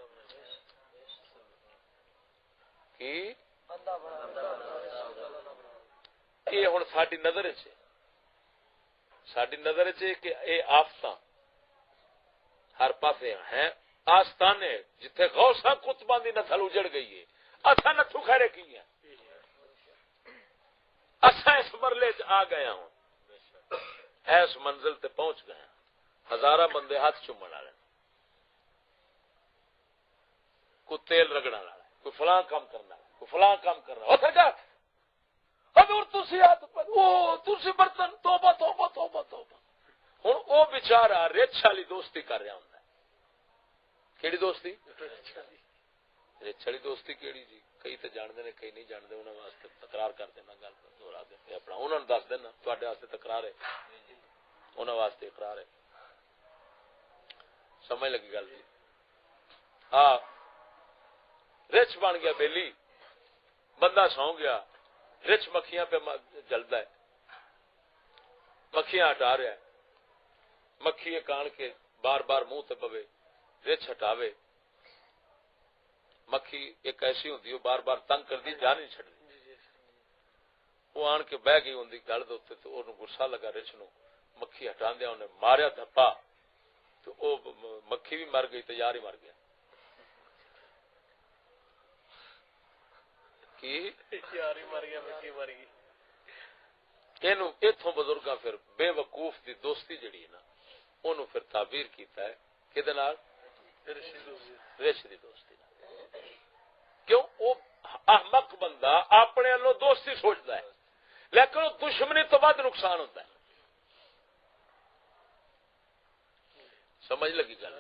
کی یہ ہن ساڈی نظر وچ ساری نظر کہ اے آفتاں ہر پاسے ہیں آستانے جتھے غوثاں کتباں دی نسل اجڑ گئی ہے اساں نتھو خیرے کی ہیں اساں اس مرلے چ آ گیا ہوں ایس منزل تے پہنچ گئے ہزاراں بندے ہاتھ چومن والے کوئی تیل رگڑن والا کوئی فلاں کام کرنا کوئی فلاں کام کرنا ہو سکا حضور تسی ہاتھ او تسی برتن توبہ توبہ توبہ توبہ ہن او بیچارہ رچ والی دوستی کر رہا ہوندا ہے کیڑی دوستی رچ والی دوستی کیڑی جی کئی تے جاندے نے کئی نہیں جاندے انہاں واسطے تکرار کر دینا گل دہرا دے اپنا انہاں نوں دس دینا تواڈے واسطے تکرار ہے انہاں واسطے اقرار ہے سمجھ لگی گل جی ہاں رچ بن گیا بیلی بندہ سو گیا رچ مکھیاں پہ جلدا ہے مکھیاں ہٹا رہا ہے مکھی ایک آن کے بار بار منہ تے پوے رچ ہٹاوے مکھی ایک ایسی ہوندی ہے بار بار تنگ کر دی جان نہیں چھڑدی وہ آن کے بہ گئی ہوندی گل دے اوتے تے اونوں غصہ لگا رچ نو مکھی ہٹاندیا انہیں ماریا دھپا تو او مکھی بھی مر گئی تے یار ہی مر گیا یار ہی مر گیا مکھی مر گئی اینو ایتھوں بزرگاں پھر بے وقوف دی دوستی جڑی ہے نا اونوں پھر تعبیر کیتا ہے کدے نال رچ دی دوستی نال کیوں او احمق بندہ اپنے والوں دوستی سوچدا ہے لیکن دشمنی تو بعد نقصان ہوتا ہے سمجھ لگی گل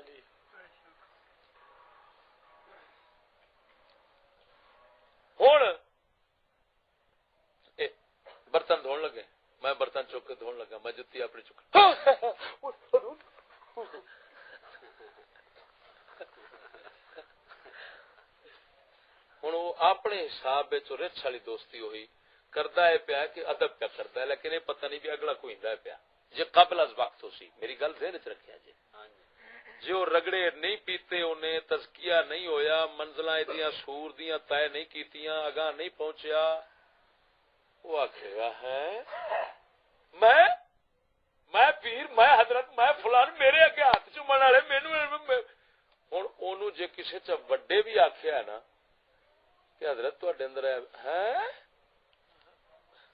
ہوں برتن دھون لگے میں برتن چک کے دھون لگا میں جتی اپنی چک ہوں وہ اپنے حساب رچ والی دوستی ہوئی کرتا ہے پیا کہ ادب پیا کرتا ہے لیکن یہ پتہ نہیں بھی اگلا کوئی پیا جی قبل از وقت ہو سی میری گل ذہن چ رکھیا جی جو رگڑے نہیں پیتے انہیں تزکیہ نہیں ہویا منزلاں ایدیاں سور دیاں طے نہیں کیتیاں اگاں نہیں پہنچیا وہ آکھے گا ہے میں پیر میں حضرت میں فلان میرے اگے ہاتھ چومن والے مینوں ہن اونوں جے کسے چ وڈے بھی آکھیا ہے نا کہ حضرت تواڈے اندر ہے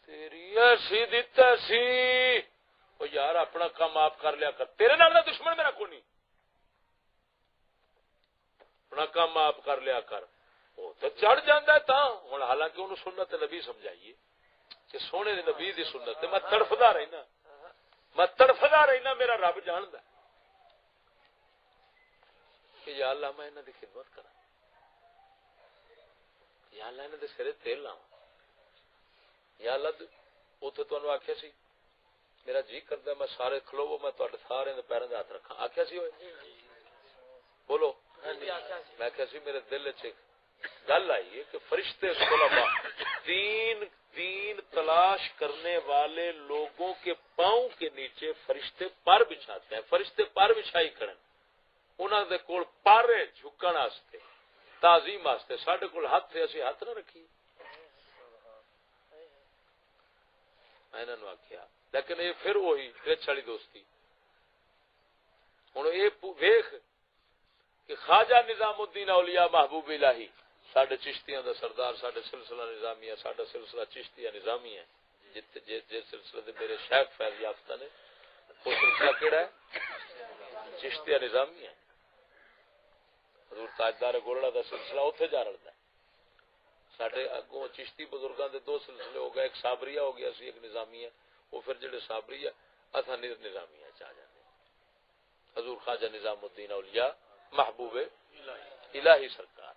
تیری ایسی دتا سی او یار اپنا کام آپ کر لیا کر تیرے نال دا دشمن میرا کوئی نہیں اپنا کام آپ کر لیا کر وہ تو چڑھ جاندہ ہے تاں ہن حالانکہ انہوں سنت نبی سمجھائیے کہ سونے نبی دی سنت میں تڑفدا رہنا میرا رب جاندا کہ یا اللہ میں انہاں دی خدمت کراں یا اللہ انہاں دے سرے تیل لاواں یا اللہ اوتھے تانوں آکھیا سی میرا جی کردا میں سارے کھلوو میں تواڈے سارے دے پیراں تے ہاتھ رکھاں آکھیا سی ہوئے بولو میں آکھیا سی میرے دل وچ گل آئی ہے کہ فرشتے طلباء دین تلاش کرنے والے لوگوں کے پاؤں کے نیچے فرشتے پر بچھاتے ہیں فرشتے پر بچھائی کرن انہاں دے کول پارے جھکن واسطے تعظیم واسطے ساڈے کول ہاتھ تے اسی ہاتھ نہ رکھیے میں انہاں نوں آکھیا لیکن یہ پھر وہی رچ والی دوستی ہن یہ ویکھ کہ خواجہ نظام الدین اولیاء محبوب الہی ساڈے چشتیاں دا سردار ساڈے سلسلہ نظامیہ ساڈا سلسلہ چشتیہ نظامیہ جس سلسلے دے میرے شیخ فیض یافتہ نے وہ سلسلہ کیڑا ہے چشتیہ نظامیہ حضور تاجدار گولڑا دا سلسلہ اوتھے جا رلدا ہے ساڈے اگوں چشتی بزرگاں دے دو سلسلے ہو گئے ایک صابریہ ہو گیا سی ایک نظامیہ وہ پھر جڑے صابریہ اساں نظامیہ چ آ جاندے حضور خواجہ نظام الدین اولیاء محبوب الہی سرکار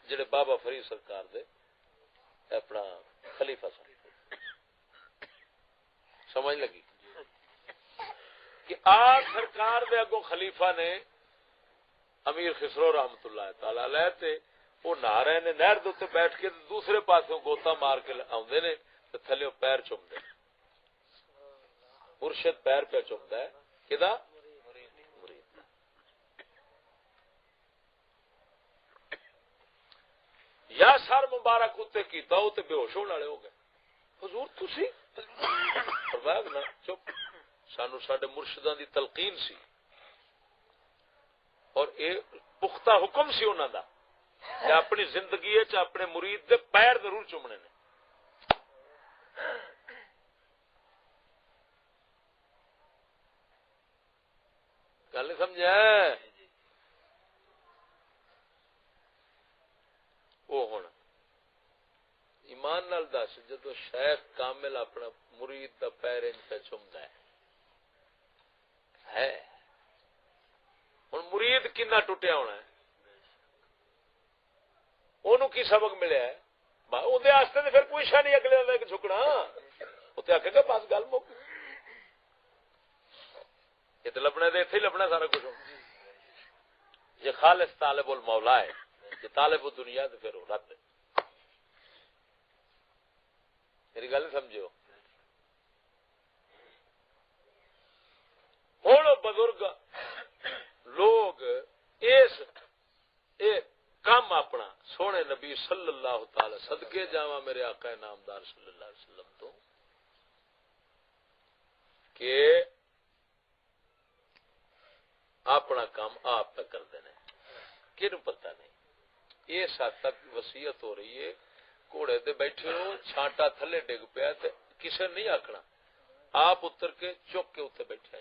جڑے بابا فرید سرکار دے اپنا خلیفہ سمجھ لگی کہ آج سرکار دے اگوں خلیفہ نے امیر خسرو رحمت اللہ تعالی علیہ تے وہ نہا رہے نے نہر دے اوتے بیٹھ کے دوسرے پاسوں گوتا مار کے آوندے نے تے تھلے پیر چومدے مرشد پیر پہ چومدا ہے کدا یا سر مبارک اتنے کیتا تے بے ہوش ہونے والے ہو گئے حضور تسی فرمایا نا چپ سانو ساڈے مرشداں دی تلقین سی اور اے پختہ حکم سی انہاں دا کہ اپنی زندگی وچ اپنے مرید دے پیر ضرور چومنے نے. گل سمجھا؟ وہ ہن ایمان نال دس جدو شیخ کامل اپنا مرید دا پیر انج پہ چومدا ہے ہن مرید کنا ٹوٹیا ہونا ہے اونوں کی سبق ملیا ہے اودے واسطے تے پھر پوچھا نہیں اگلے دا کہ جھکنا او تے آکھے گا بس گل مک یہ تے لبنا تے ایتھے ہی لبنا سارا کچھ یہ خالص طالب المولا ہے یہ طالب الدنیا تے پھر رد میری گل سمجھو. ہوں بزرگ لوگ اس کام اپنا سونے نبی صلی اللہ تعالی صدقے جاواں میرے آقا نامدار صلی اللہ علیہ وسلم تو کہ اپنا کام آپ پہ کرتے ہیں کنوں پتہ نہیں. اس حد تک وصیت ہو رہی ہے گھوڑے تے بیٹھے ہو چھانٹا تھلے ڈگ پیا تے کسے نہیں آکھنا آپ اتر کے چک کے اتنے بیٹھے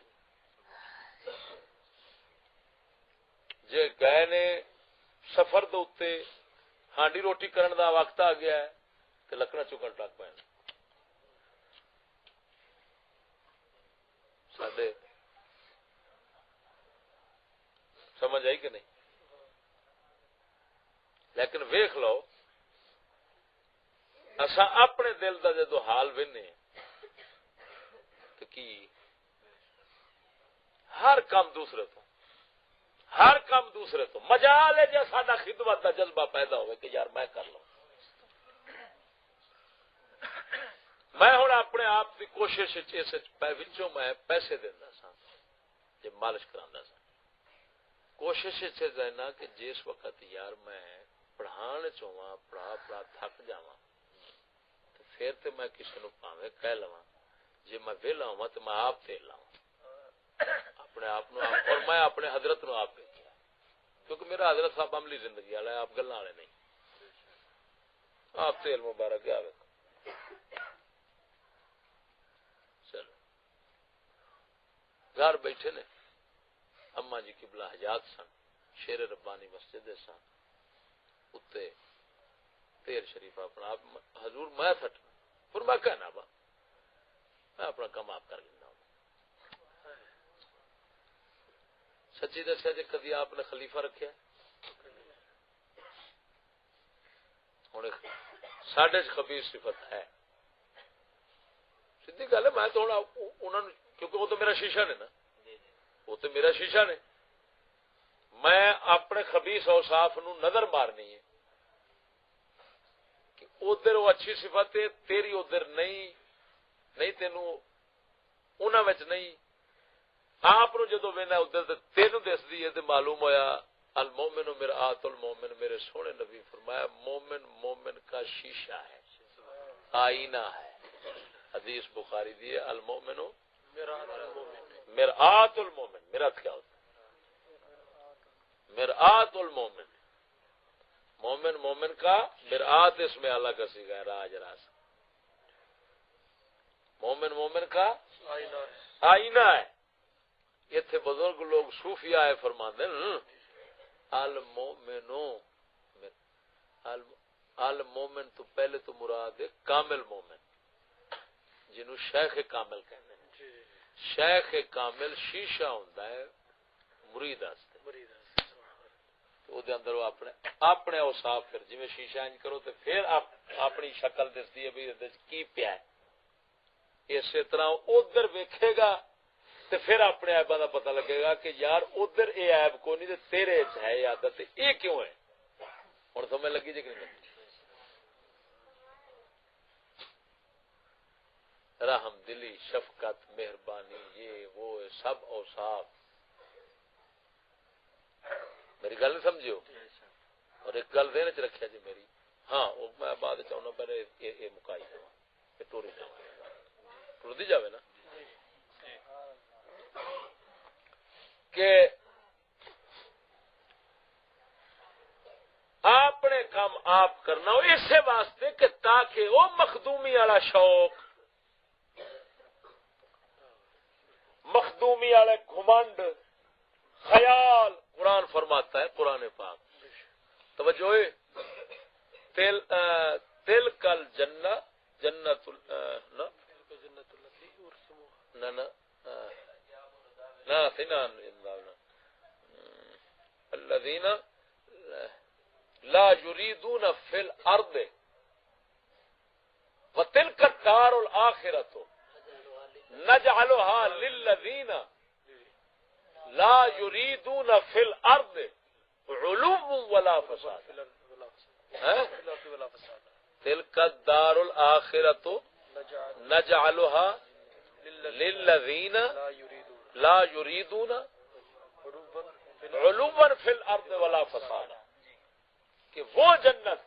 جے گئے نے سفر دے اتنے ہانڈی روٹی کرن دا وقت آ گیا ہے تے لکڑا چکن لگ پے ساڈے سمجھ آئی کہ نہیں. لیکن ویکھ لو اسا اپنے دل دا جدو حال وینے تو کی ہر کام دوسرے تو مجال ہے جے ساڈا خدمت دا جذبہ پیدا ہوئے کہ یار میں کر لوں. میں ہن اپنے آپ کی کوشش وچوں میں پیسے دیندا سا جے مالش کراندا سا کوشش سے دینا کہ جس وقت یار میں پڑھان چواں پڑھا تھک جاواں پھر تے میں کسی نو پاویں کہہ لواں جے میں ویلا ہواں تے میں آپ تیل لاواں اپنے آپ نو اور میں اپنے حضرت نو آپ کیا کیونکہ میرا حضرت صاحب عملی زندگی والا ہے آپ گلاں والے نہیں. آپ تیل مبارک آوے چلو گھر بیٹھے نے اما جی قبلہ حجات سن شیر ربانی مسجد سن اتے تیر شریف اپنا آپ حضور میں تھٹ پھر میں کہنا با میں اپنا کام آپ کر لینا ہوں. سچی دسیا جی کدی آپ نے خلیفہ رکھیا ہوں ساڈے خبیث صفت ہے سیدھی گل ہے. میں تو ہوں کیونکہ وہ تو میرا شیشہ نے نا وہ تو میرا شیشہ نے میں اپنے خبیث اوصاف نو نظر مارنی ہے کہ ادھر وہ اچھی صفت ہے تیری ادھر نہیں تینوں انہاں وچ نہیں آپ جدو وینا ادھر تینوں دسدی ہے تو معلوم ہویا المومن مرآت المومن میرے سونے نبی فرمایا مومن کا شیشہ ہے آئینہ ہے. حدیث بخاری دی ہے المومن مرآت المومن مرآت کیا ہوتا ہے مرآت المومن مومن کا مرآت اس میں اللہ کا سیگا ہے راج مومن کا آئینہ ہے. یہ تھے بزرگ لوگ صوفیاء ہے فرماندے المومن تو پہلے تو مراد ہے کامل مومن جنہوں شیخ کامل کہتے ہیں. شیخ کامل شیشہ ہوندا ہے مرید واسطے او دے اندر اپنے اوصاف پھر جویں شیشہ انج کرو تے پھر اپنی شکل دستی ہے بھی ادھر کی پیا ہے. اسی طرح ادھر ویکھے گا تے پھر اپنے عیباں دا پتہ لگے گا کہ یار ادھر اے عیب کوئی نہیں تے تیرے وچ ہے عادت اے کیوں ہے. ہن سمجھ لگی جی کہ نہیں رحم دلی شفقت مہربانی یہ وہ سب اوصاف میری گل سمجھو. اور ایک گل دین چ رکھیا جی میری ہاں وہ میں بعد چاہنا پہلے یہ مکائی ٹوری دی جاوے نا کہ اپنے کام آپ کرنا ہو اسے واسطے کہ تاکہ وہ مخدومی والا شوق، مخدومی والے گھمنڈ، خیال، قرآن فرماتا ہے قرآن پاک توجہ تل کل جنت الذین لا یریدون فی الارض وتلک الدار الآخرۃ نجعلها للذین لا یریدون فی الارض علوا ولا فساد تلک الدار الآخرۃ نجعلها للذین لا یریدون علوا فی الارض ولا فساد، کہ وہ جنت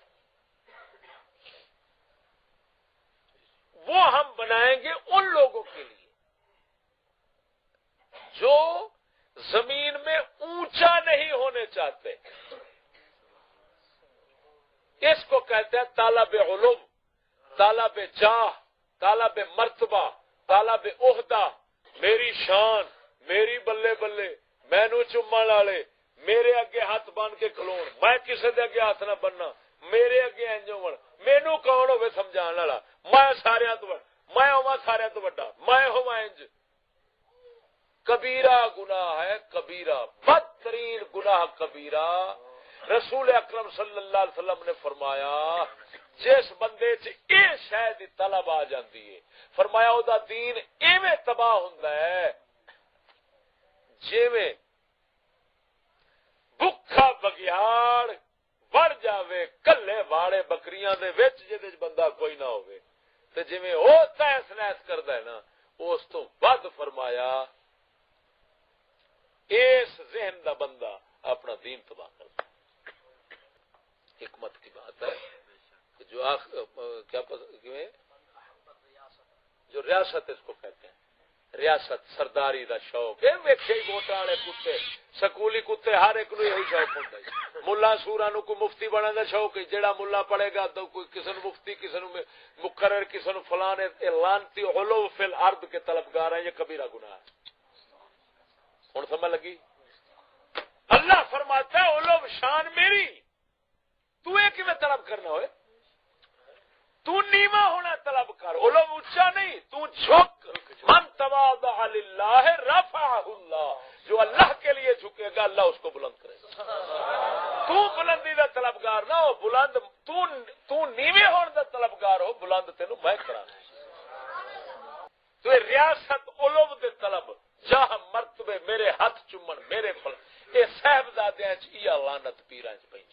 وہ ہم بنائیں گے ان لوگوں کے لیے جو زمین میں اونچا نہیں ہونے چاہتے. اس کو کہتے ہیں طالب علم، طالب جاہ، طالب مرتبہ، طالب عہدہ، میری شان، میری بلے بلے، مینو چومن والے، میرے اگے ہاتھ بن کے کھلون، میں کسی دے اگے ہاتھ نہ بننا، میرے اگے انج ہون، مینو کون ہوے سمجھان والا، میں سارے تو میں ہوا سارے تو بڑا، میں ہوا انج. کبیرہ گناہ ہے، کبیرہ بدترین گناہ کبیرہ. رسول اکرم صلی اللہ علیہ وسلم نے فرمایا جس بندے چ اے شے دی طلب آ جاندی ہے، فرمایا او دا دین ایویں تباہ ہوندا ہے جویں بھکھا بگیاڑ وڑ جاوے کلے واڑے بکریاں دے وچ جے بندہ کوئی نہ ہوے تے جویں او تیس نیس کردا ہے نا، اس تو ود فرمایا اس ذہن دا بندہ اپنا دین تباہ کرتا. حکمت کی بات ہے کہ جو جو ریاست اس کو کہتے ہیں، ریاست سرداری دا شوق ہے. ویکھے ووٹاں والے کتے، سکولی کتے، ہر ایک نو یہی شوق ہوندا ہے. ملا سوراں نو کوئی مفتی بنن دا شوق ہے، جیڑا ملا پڑھے گا تو کوئی کسی نو مفتی، کسی نو مقرر، کسی نو فلاں. لعنتی علو فی الارض کے طلبگار ہیں، یہ کبیرہ گناہ ہے. ہن سمجھ لگی؟ اللہ فرماتا ہے علو شان میری، تو یہ کیویں طلب کرنا ہوئے؟ تو نیواں ہونا طلب کر، علو اونچا نہیں، تو جھک. من تواضع للہ رفعہ اللہ، جو اللہ کے لیے جھکے گا اللہ اس کو بلند کرے گا. تو بلندی دا طلبگار نہ ہو، بلند تو نیویں ہون دا طلبگار ہو، بلند تینوں میں کرانا. تو ریاست علو دے طلب، جاہ مرتبے، میرے ہاتھ چومن، میرے پھل، یہ صاحبزادیاں چ یہ لعنت پیراں چ پئی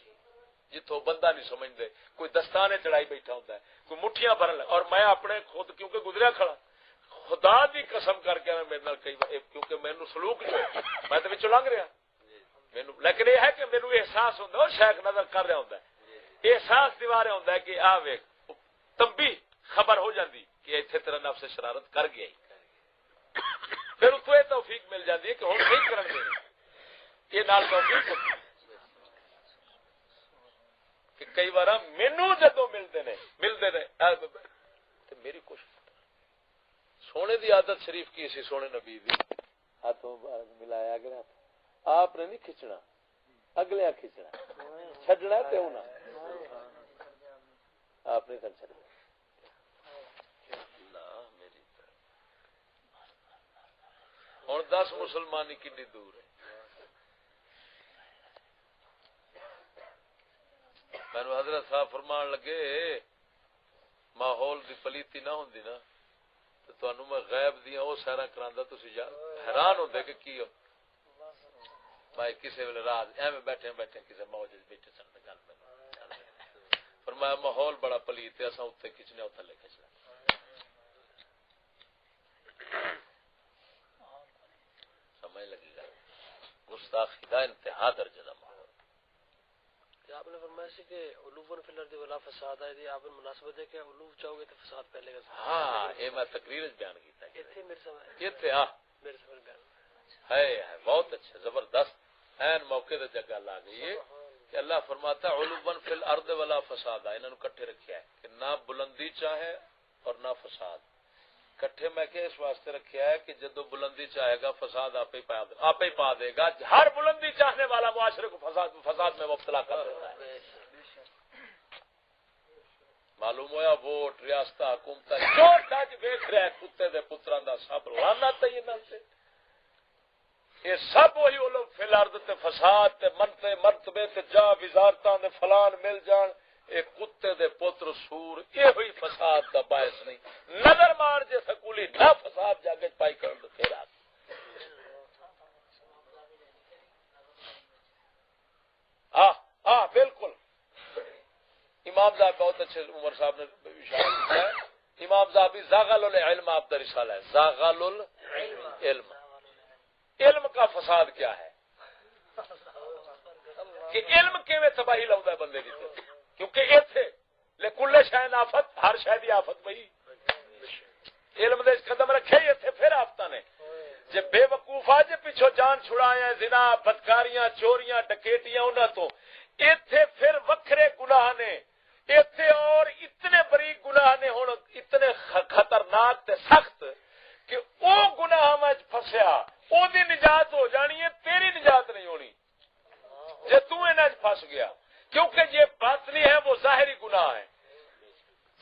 جتوں بندہ نہیں سمجھدے. کوئی دستانے چڑھائی بیٹھا ہوتا ہے، کوئی مٹھیاں بھرن. اور میں اپنے خود کیونکہ گزریا کھڑا، خدا دی قسم کر کے میرے نال کئی بار، کیونکہ مینوں سلوک جو ہے میں تو وچوں لنگ رہا مینوں، لیکن یہ ہے کہ مینوں احساس ہوندا ہے شیخ نظر کر رہا ہوندا ہے، احساس دیوا رہا ہوندا ہے کہ آ ویکھ تمبی خبر ہو جاندی کہ ایتھے تیرا نفس شرارت کر گیا ہی. پھر اس کو یہ توفیق مل جاتی ہے کہ ہوں نہیں کرن دے. یہ نال توفیق ہوتی کہ کئی بار مینوں جدوں ملتے نے میری کوشش. سونے دی عادت شریف کی سی سونے نبی دی، ہاتھوں ملایا گیا، آپ نے نہیں کھچنا، اگلے کھچنا، چھڈنا تے ہونا، آپ نے چھڈنا. ہوں 10 مسلمانی کنی دور ہے. مینو حضرت صاحب فرمان لگے ماحول دی پلیتی نہ ہوندی نا تو تانوں میں غیب دیاں او سیراں کراندا تسی حیران ہوندے کہ کی ہو. میں کسے ویلے رات ایویں بیٹھے کسے موج وچ بیٹھے سن تے گل فرمایا ماحول بڑا پلیت ہے، اساں اوتے کھچنے او تھلے کھچنا. سمجھ لگی گا گستاخی دا انتہا درجے دا ماحول. آپ نے فرمایا سی کہ علوفن فی الارض ولا فساد ہے، آپ نے مناسبت ہے کہ علوف چاہو گے تو فساد پہلے گا. ہاں یہ میں تقریر وچ بیان کیتا ہے. ایتھے میرے سمجھ ایتھے ہاں میرے سمجھ بیان ہے بہت اچھا زبردست این موقع تے جگہ لا گئی ہے کہ اللہ فرماتا ہے علوان فی الارض ولا فساد، انہاں نو کٹھے رکھیا ہے کہ نہ بلندی چاہے اور نہ فساد. کٹھے میں کہ اس واسطے رکھیا ہے کہ جدو بلندی چاہے گا فساد آپ ہی پا دے گا. ہر بلندی چاہنے والا معاشرے کو فساد میں مبتلا کر دیتا ہے. معلوم ہوا ووٹ ریاست حکومت جو ڈج ویکھ رہا ہے کتے دے پتراں دا سب لعنت ہے انہاں تے. یہ سب وہی علوم فی الارض تے فساد تے منتے مرتبے تے جا وزارتاں دے فلان مل جان، اے کتے دے پتر سور یہ ہوئی فساد دا باعث نہیں. نظر مار جے سکولی نہ فساد جاگے پائی کرن تے پھر ہاں بالکل. امام صاحب بہت اچھے عمر صاحب نے اشارہ کیا ہے. امام صاحب زاغل العلم آپ کا رسالہ ہے. زاغل العلم، علم کا فساد کیا ہے کہ علم کیویں تباہی لاؤں ہے بندے کی، کیونکہ یہ تھے لکل شاید آفت، ہر شاید ہی آفت بھائی علم دے قدم رکھے یہ تھے. پھر آفتا نے جے بے وقوفا جے پیچھو جان چھڑایا زنا بدکاریاں چوریاں ڈکیٹیاں انہاں تو ایتھے پھر وکھرے گناہ نے ایتھے اور اتنے بریک گناہ نے ہن اتنے خطرناک تے سخت کہ او گناہ وچ پھسیا او دی نجات ہو جانی ہے، تیری نجات نہیں ہونی جے تو انہاں وچ پھس گیا. کیونکہ یہ باطنی ہے وہ ظاہری گناہ ہے.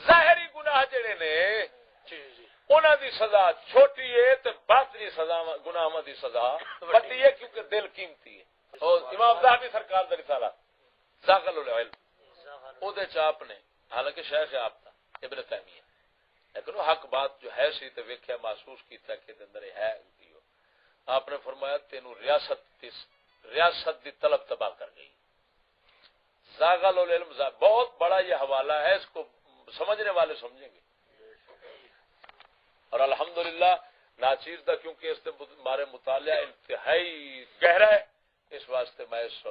ظاہری گناہ جڑے نے انہاں دی سزا چھوٹی ہے تے باطنی سزا گناہاں دی سزا بڑی ہے کیونکہ دل قیمتی ہے. اور امام ذہبی سرکار دا رسالہ زاغل العلم او دے چاپ نے حالانکہ شیخ ہے آپ کا ابن تیمیہ، لیکن وہ حق بات جو ہے سی تے ویکھیا محسوس کیتا کہ دے اندر ہے. آپ نے فرمایا تینوں ریاست دی طلب تباہ کر گئی. زاغل العلم بہت بڑا یہ حوالہ ہے، اس کو سمجھنے والے سمجھیں گے. اور الحمدللہ ناچیز دا کیونکہ اس ہمارے مطالعہ انتہائی گہرا ہے، اس واسطے میں اس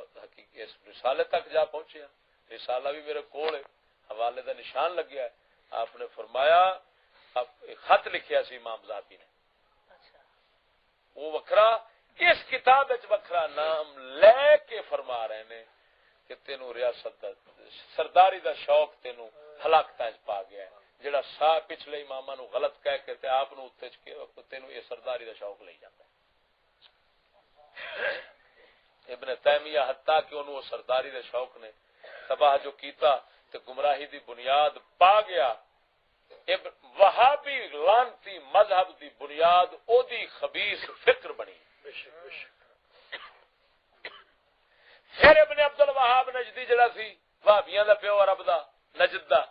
رسالے تک جا پہنچیا. رسالہ بھی میرے کول ہے، حوالے دا نشان لگیا ہے. آپ نے فرمایا خط لکھیا سی امام ذہبی نے، وہ وکھرا اس کتاب وچ وکھرا نام لے کے فرما رہے نے کہ تینوں ریاست دا سرداری دا شوق تینوں ہلاکتاں وچ پا گیا ہے. جڑا پچھلے اماماں نو غلط کہہ کے تے آپ نو اوتے تینوں یہ سرداری دا شوق لئی جاندا ہے. ابن تیمیہ حتیٰ کہ انہوں سرداری دے شوق نے تباہ جو کیتا تے گمراہی دی بنیاد پا گیا. وہابی لانتی مذہب دی بنیاد او دی خبیث فکر بنی. پھر ابن عبد الوہاب نجدی جڑا سی وہابیاں دا پیو عرب دا نجد دا،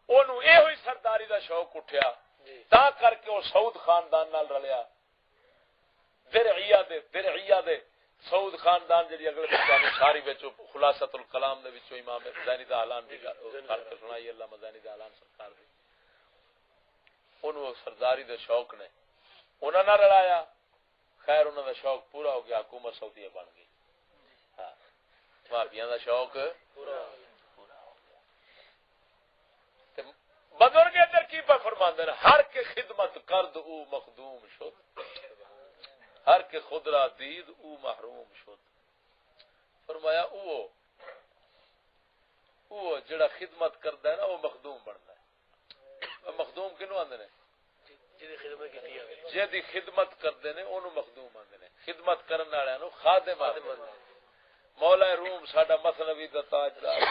اونوں اے ہوئی سرداری دا شوق اٹھیا تا کر کے او سعود خاندان نال رلیا. درعیہ دے سعود خاندان جڑی اگلے بچوں ساری وچ خلاصۃ الکلام دے وچوں امام زینی دا اعلان دی کر کے سنائی علامہ زینی دا اعلان سرکار دی. انہوں سرداری دے شوق نے انہاں نہ رلایا. خیر انہاں دا شوق پورا ہو گیا، حکومت سعودیہ بن گئی. ہاں بھابیاں دا شوق پورا ہو گیا. بزرگ ادھر کی پہ فرماندے ہیں ہر کے خدمت کرد او مخدوم شد، ہر کے خود را دید او محروم شد. فرمایا او جڑا خدمت کردا ہے نا وہ مخدوم بندا ہے. مخدوم کنوں آندے نے؟ جے دی خدمت کردے نے اونوں مخدوم آندے نے. خدمت کرن والےاں نوں خادم آندے نے. مولا روم ساڈا مثنوی دا تاجدار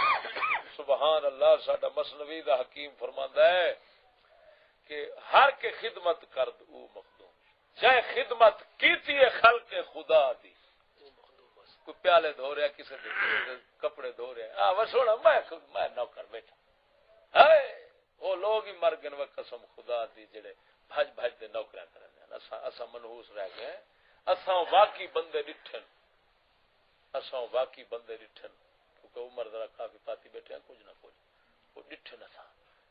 سبحان اللہ ساڈا مثنوی دا حکیم فرماندا ہے کہ ہر کے خدمت کرد او مخدوم. چاہے خدمت کیتی ہے خلق خدا دی، کوئی پیالے دھو رہا کسی کپڑے دھو رہا وہ سونا میں نوکر بیٹھا ہے. وہ لوگ ہی مر گئے وہ قسم خدا دی جڑے بھج بھج دے نوکریاں کرن. اساں منحوس رہ گئے. اساں واقعی بندے ڈٹھن، اساں واقعی بندے ڈٹھن کیونکہ عمر ذرا کافی پاتی بیٹھے ہیں کچھ نہ کچھ وہ ڈٹھن اساں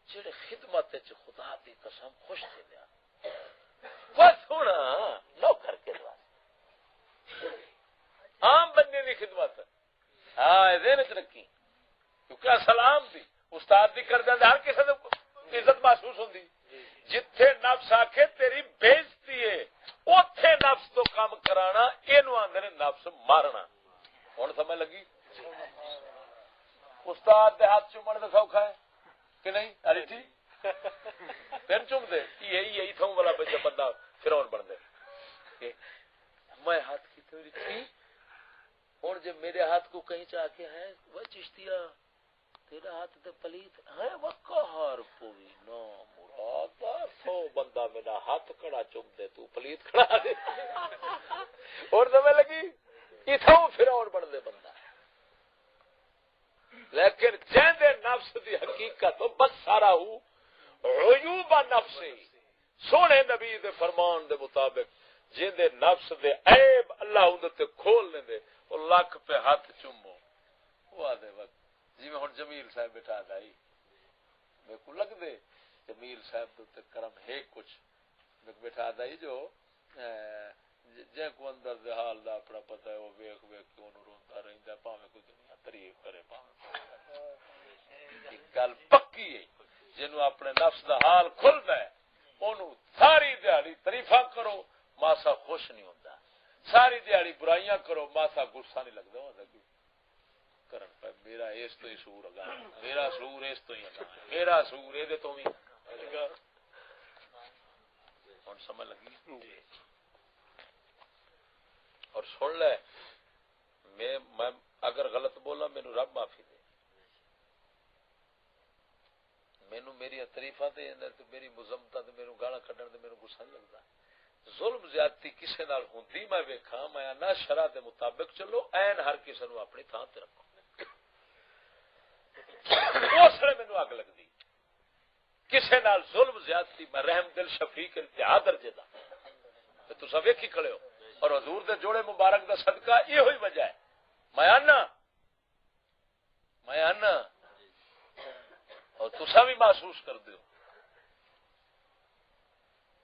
جڑے خدمت وچ خدا دی قسم خوش تھے دیا وہ سونا نوکر کے عام بندے دی خدمت ہاں ذہن وچ رکھی کیونکہ سلام دی استاد دی کر دیندا ہر کسی دی عزت محسوس ہوندی. جتھے نفس آکھے تیری بےزتی ہے اوتھے نفس تو کام کرانا اینو آندے نے نفس مارنا. ہن سمجھ لگی؟ استاد دے ہاتھ چومن تے سوکھا ہے کہ نہیں؟ ارے ٹھیک پھر چوم دے یہی تھوں والا بندہ فرعون بن دے. میں ہاتھ کی تیری تھی ہوں جب میرے ہاتھ کو کہیں چاہ کے ہے وہ چشتیا تیرا ہاتھ تے پلیت ہے وہ کہار پوی نو مراد سو بندہ میرا ہاتھ کڑا چوم دے تو پلیت کھڑا دے اور سمجھ لگی اتھوں فرعون بن دے بندہ. لیکن جیندے نفس دی حقیقت بس سارا ہو عیوب نفس سونے نبی دے فرمان دے مطابق جیندے نفس دے عیب اللہ اون تے کھول لے دے او لاکھ پہ ہاتھ چومو وہ آدھے وقت جی میں ہن جمیل صاحب بٹھا دائی میں کو لگ دے جمیل صاحب تے کرم ہے کچھ میں بٹھا دائی جو جے کو اندر دے حال دا اپنا پتہ ہے وہ ویکھ ویکھ کے اونوں روندا رہندا پاویں کوئی دنیا تعریف کرے پاویں ایک گل پکی ہے جنوں اپنے نفس دا حال کھلدا ہے اونوں ساری دیہاڑی تعریفاں کرو ماسا خوش نہیں ہوندا ساری دیہاڑی برائیاں کرو ماسا غصہ نہیں لگدا ہوندا کہ کرن پہ میرا اس تو ہی سور اگا میرا سور اس تو ہی اگا میرا سور اے دے تو وی ہن سمجھ لگی جی. اور سن لے میں اگر غلط بولا مینوں رب معافی دے مینوں میری تعریفاں تے میری مذمتاں تے میرے گالاں کڈن تے میرے غصہ نہیں لگدا. ظلم زیادتی کسے نال ہوندی میں ویکھاں میں نہ شرع دے مطابق چلو عین ہر کسے نو اپنی تھاں تے رکھو اس نے مینوں اگ لگدی کسے نال ظلم زیادتی میں رحم دل شفیق انتہا درجے دا تے تساں ویکھی کھڑے ہو اور حضور دے جوڑے مبارک دا صدقہ ایہو ہی وجہ ہے. میں آنا اور تساں بھی محسوس کر دیو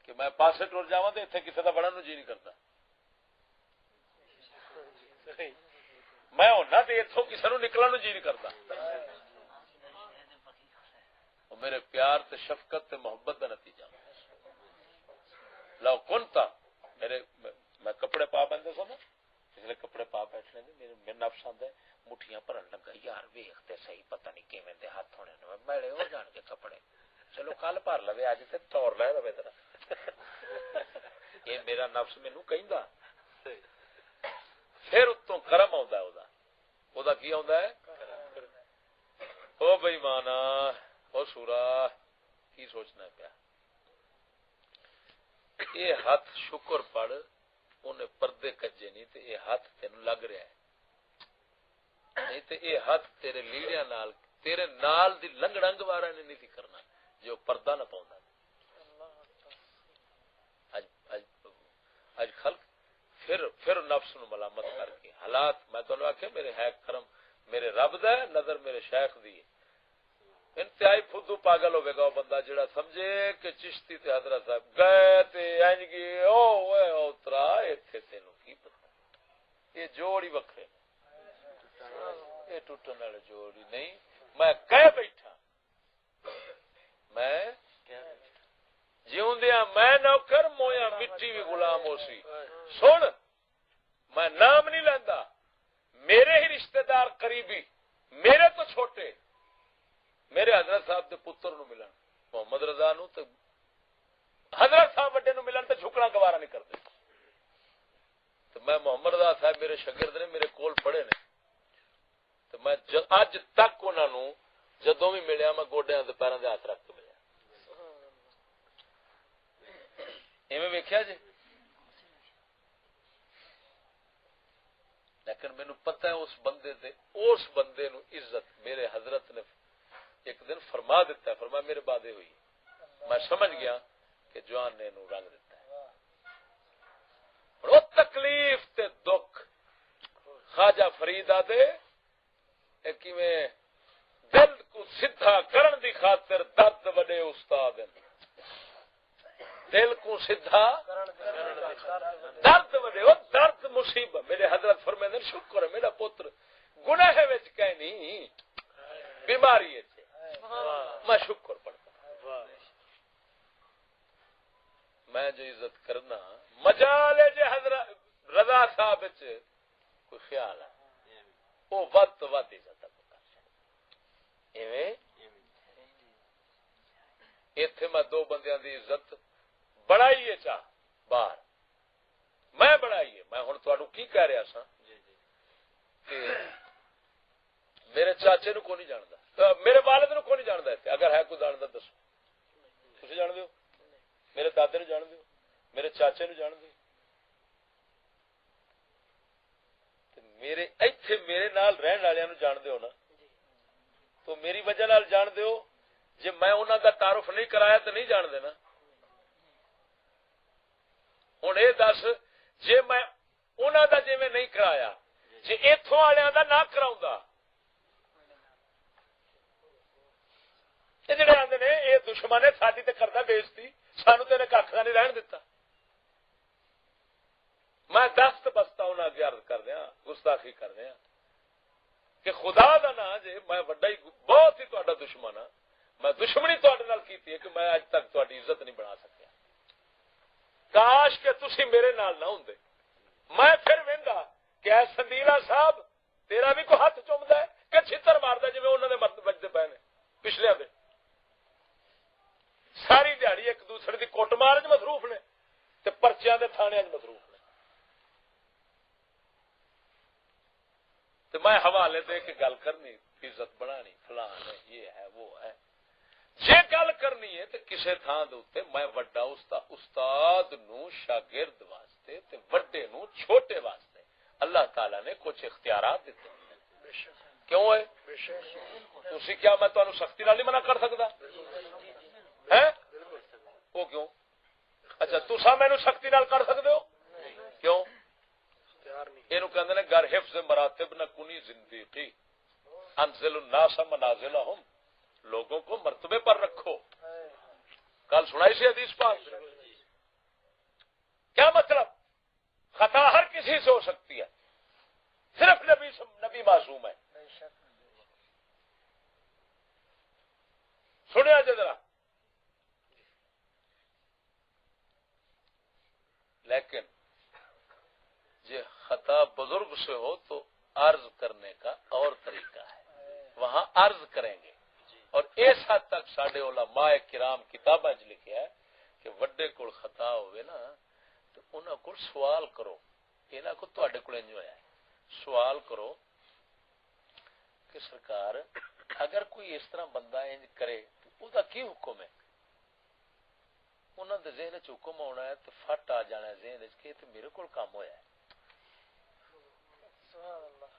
کہ میں پاسے ٹر جاواں تے ایتھے کسے دا بڑھن نوں جی نہیں کرتا میں ہونا تے ایتھوں کسے نوں نکلن نوں جی نہیں کرتا. اور میرے پیار تے شفقت تے محبت دا نتیجہ لو کنتا میرے میں کپڑے پا بندے سو پچھلے کپڑے پا بیٹھنے میرے نفس آندا ہے مٹھیاں بھرن لگا یار ویکھ تے صحیح پتہ نہیں کیویں دے ہاتھ ہونے نے میلے ہو جان کے کپڑے چلو کل بھر لوے اج تے توڑ لے لوے ذرا یہ میرا نفس مینوں کہندا پھر اتوں کرم آندا ہے او دا کی آندا ہے او بے ایمانا او سورا کی سوچنا پیا یہ ہاتھ شکر پڑھ انہیں پردے کجے نہیں تے یہ ہاتھ تینوں لگ رہا ہے نہیں تے یہ ہاتھ تیرے لیڑیاں نال تیرے نال دی لنگڑنگ وارا نے نہیں تھی کرنا جو پردہ نہ پاؤندا. اج خلق پھر نفس نو ملامت کر کے حالات میں تانوں آکھیا میرے ہے کرم میرے رب دا ہے نظر میرے شیخ دی انتہائی فدو پاگل ہوے گا بندہ جڑا سمجھے کہ چشتی تے حضرت صاحب گئے تے انج گئے او اے اوترا ایتھے تینوں کی پتہ یہ جوڑ ہی وکھرے یہ ٹوٹن والے جوڑ ہی نہیں. میں کہہ بیٹھا میں جیوندیاں میں نوکر مویا مٹی بھی غلام ہو سی. سن میں نام نہیں لیندا میرے ہی رشتہ دار قریبی میرے تو چھوٹے میرے حضرت صاحب دے پتر نو ملن محمد رضا نو تے حضرت صاحب وڈے نو ملن تے جھکنا گوارا نہیں کرتے. تو میں محمد رضا صاحب میرے شاگرد نے میرے کول پڑھے نے تو میں اج تک انہاں نو جدوں بھی ملیا میں گوڈیاں تے پیراں دے ہاتھ رکھ کے ملیا. ایویں ویکھیا جی لیکن مینوں پتہ ہے اس بندے نو عزت میرے حضرت نے ایک دن فرما دیتا ہے فرما میرے بادے ہوئی میں سمجھ گیا کہ جوان نے نو رنگ دیتا ہے. وہ تکلیف تے دکھ خواجہ فرید آدے کیویں دل کو سدھا کرن دی خاطر درد وڈے استاد ہیں دل کو سدھا درد وڈے وہ درد مصیبت میرے حضرت فرمائے شکر ہے میرا پتر گناہ وچ کہ نہیں بیماری ہے میں شکر پڑھتا میں جو عزت کرنا مجال جے حضرت رضا صاحب کوئی خیال ہے وہ ود تو ود عزت ایتھے میں دو بندیاں دی عزت بڑھائی ہے چاہ باہر میں بڑھائی ہے میں ہن تانوں کی کہہ رہا سا کہ میرے چاچے نو کوئی نہیں جاندا میرے والد نو کوئی نہیں جاندا ایتھے اگر ہے کوئی جاندا دسو تسی جان دیو میرے دادے نو جان دیو میرے چاچے نو جان دیو تے میرے ایتھے میرے نال رہن والیاں نو جان دیو نا تو میری وجہ نال جان دیو جے میں انہاں دا تعارف نہیں کرایا تو نہیں جان دینا ہن اے دس جے میں انہاں دا جویں نہیں کرایا جے ایتھوں والےاں دا نہ کراوندا اے جڑے آندے نے اے دشمن ہے ساڈی تے کردا بےزتی سانو تے نے ککھ نہیں رہن دتا میں دست بستہ انہاں اگے عرض کر دیاں گستاخی کر دیاں کہ خدا دا نا جے میں وڈا ہی بہت ہی تہاڈا دشمن ہاں میں دشمنی تہاڈے نال کیتی ہے کہ میں اج تک تہاڈی عزت نہیں بنا سکیا کاش کہ تسی میرے نال نہ ہوندے میں پھر ویندا کہ اے سندیلا صاحب تیرا بھی کوئی ہاتھ چومدا ہے کہ چھتر ماردا جویں انہاں دے مرد بجدے پے نے پچھلے دے ساری دیہڑی ایک دوسرے دی کٹ مار وچ مصروف نے تے پرچیاں دے تھانے وچ مصروف نے تے میں حوالے دے کے گل کرنی عزت بنانی فلان ہے یہ ہے وہ ہے جے گل کرنی ہے تے کسے تھان دے اوتے میں وڈا استاد نو شاگرد واسطے تے وڈے نو چھوٹے واسطے اللہ تعالی نے کچھ اختیارات دیتے کیوں ہے تسی کیا میں تانوں سختی نال نہیں منع کر سکدا ہے وہ کیوں اچھا تساں مینوں سختی نال کر سکدے ہو کیوں اینو کہندے نے گر حفظ مراتب نہ کنی زندگی انزل الناس منازلہم لوگوں کو مرتبے پر رکھو کل سنائی سی حدیث پاک کیا مطلب خطا ہر کسی سے ہو سکتی ہے صرف نبی معصوم ہے سنیا جی ذرا لیکن یہ خطا بزرگ سے ہو تو عرض کرنے کا اور طریقہ ہے وہاں عرض کریں گے اور اس حد تک ساڈے علماء کرام کتاباں وچ لکھیا ہے کہ وڈے کول خطا ہوئے نا تو انہاں کول سوال کرو انہاں کو تواڈے کول انج ہویا ہے سوال کرو کہ سرکار اگر کوئی اس طرح بندہ انج کرے تو او دا کی حکم ہے انہاں دے ذہن وچ حکم آنا ہے تو فٹ آ جانا ہے ذہن وچ کہ تے میرے کول کام ہویا ہے سبحان اللہ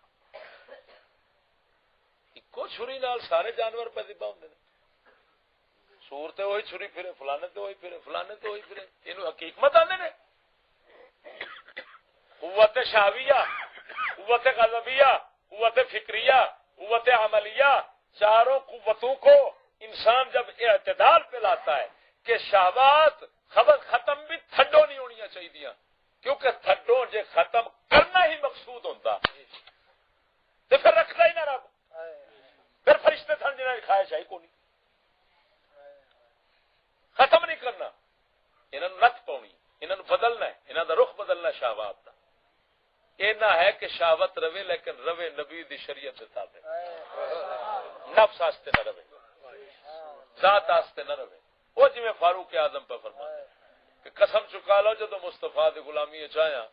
ایکو چھری نال سارے جانور پہ ذبح ہوندے نے سور تے وہی چھری پھرے فلانے تے وہی پھرے فلانے تے وہی پھرے اینو حقیقت آندے نے قوت شاویہ قوت غضبیہ قوت فکریہ قوت عملیہ چاروں قوتوں کو انسان جب اعتدال پہ لاتا ہے کہ شہوات ختم بھی تھڈو نہیں ہونی چاہیے کیونکہ تھڈو جے ختم کرنا ہی مقصود ہوتا تو پھر رکھنا ہی نہ رب پھر فرشتے تھن جنہوں نے کھایا شاہی کو نہیں ختم نہیں کرنا انہوں نے نت پاؤنی انہوں نے بدلنا ہے انہوں کا رخ بدلنا شہوات کا اینا ہے کہ شہوت روے لیکن روے نبی دی شریعت دے تابع نفس آستے نہ روے ذات آستے نہ روے وہ جی میں فاروق اعظم پہ فرمایا کہ قسم چکا لو جدو مصطفیٰ دی غلامی چاہیا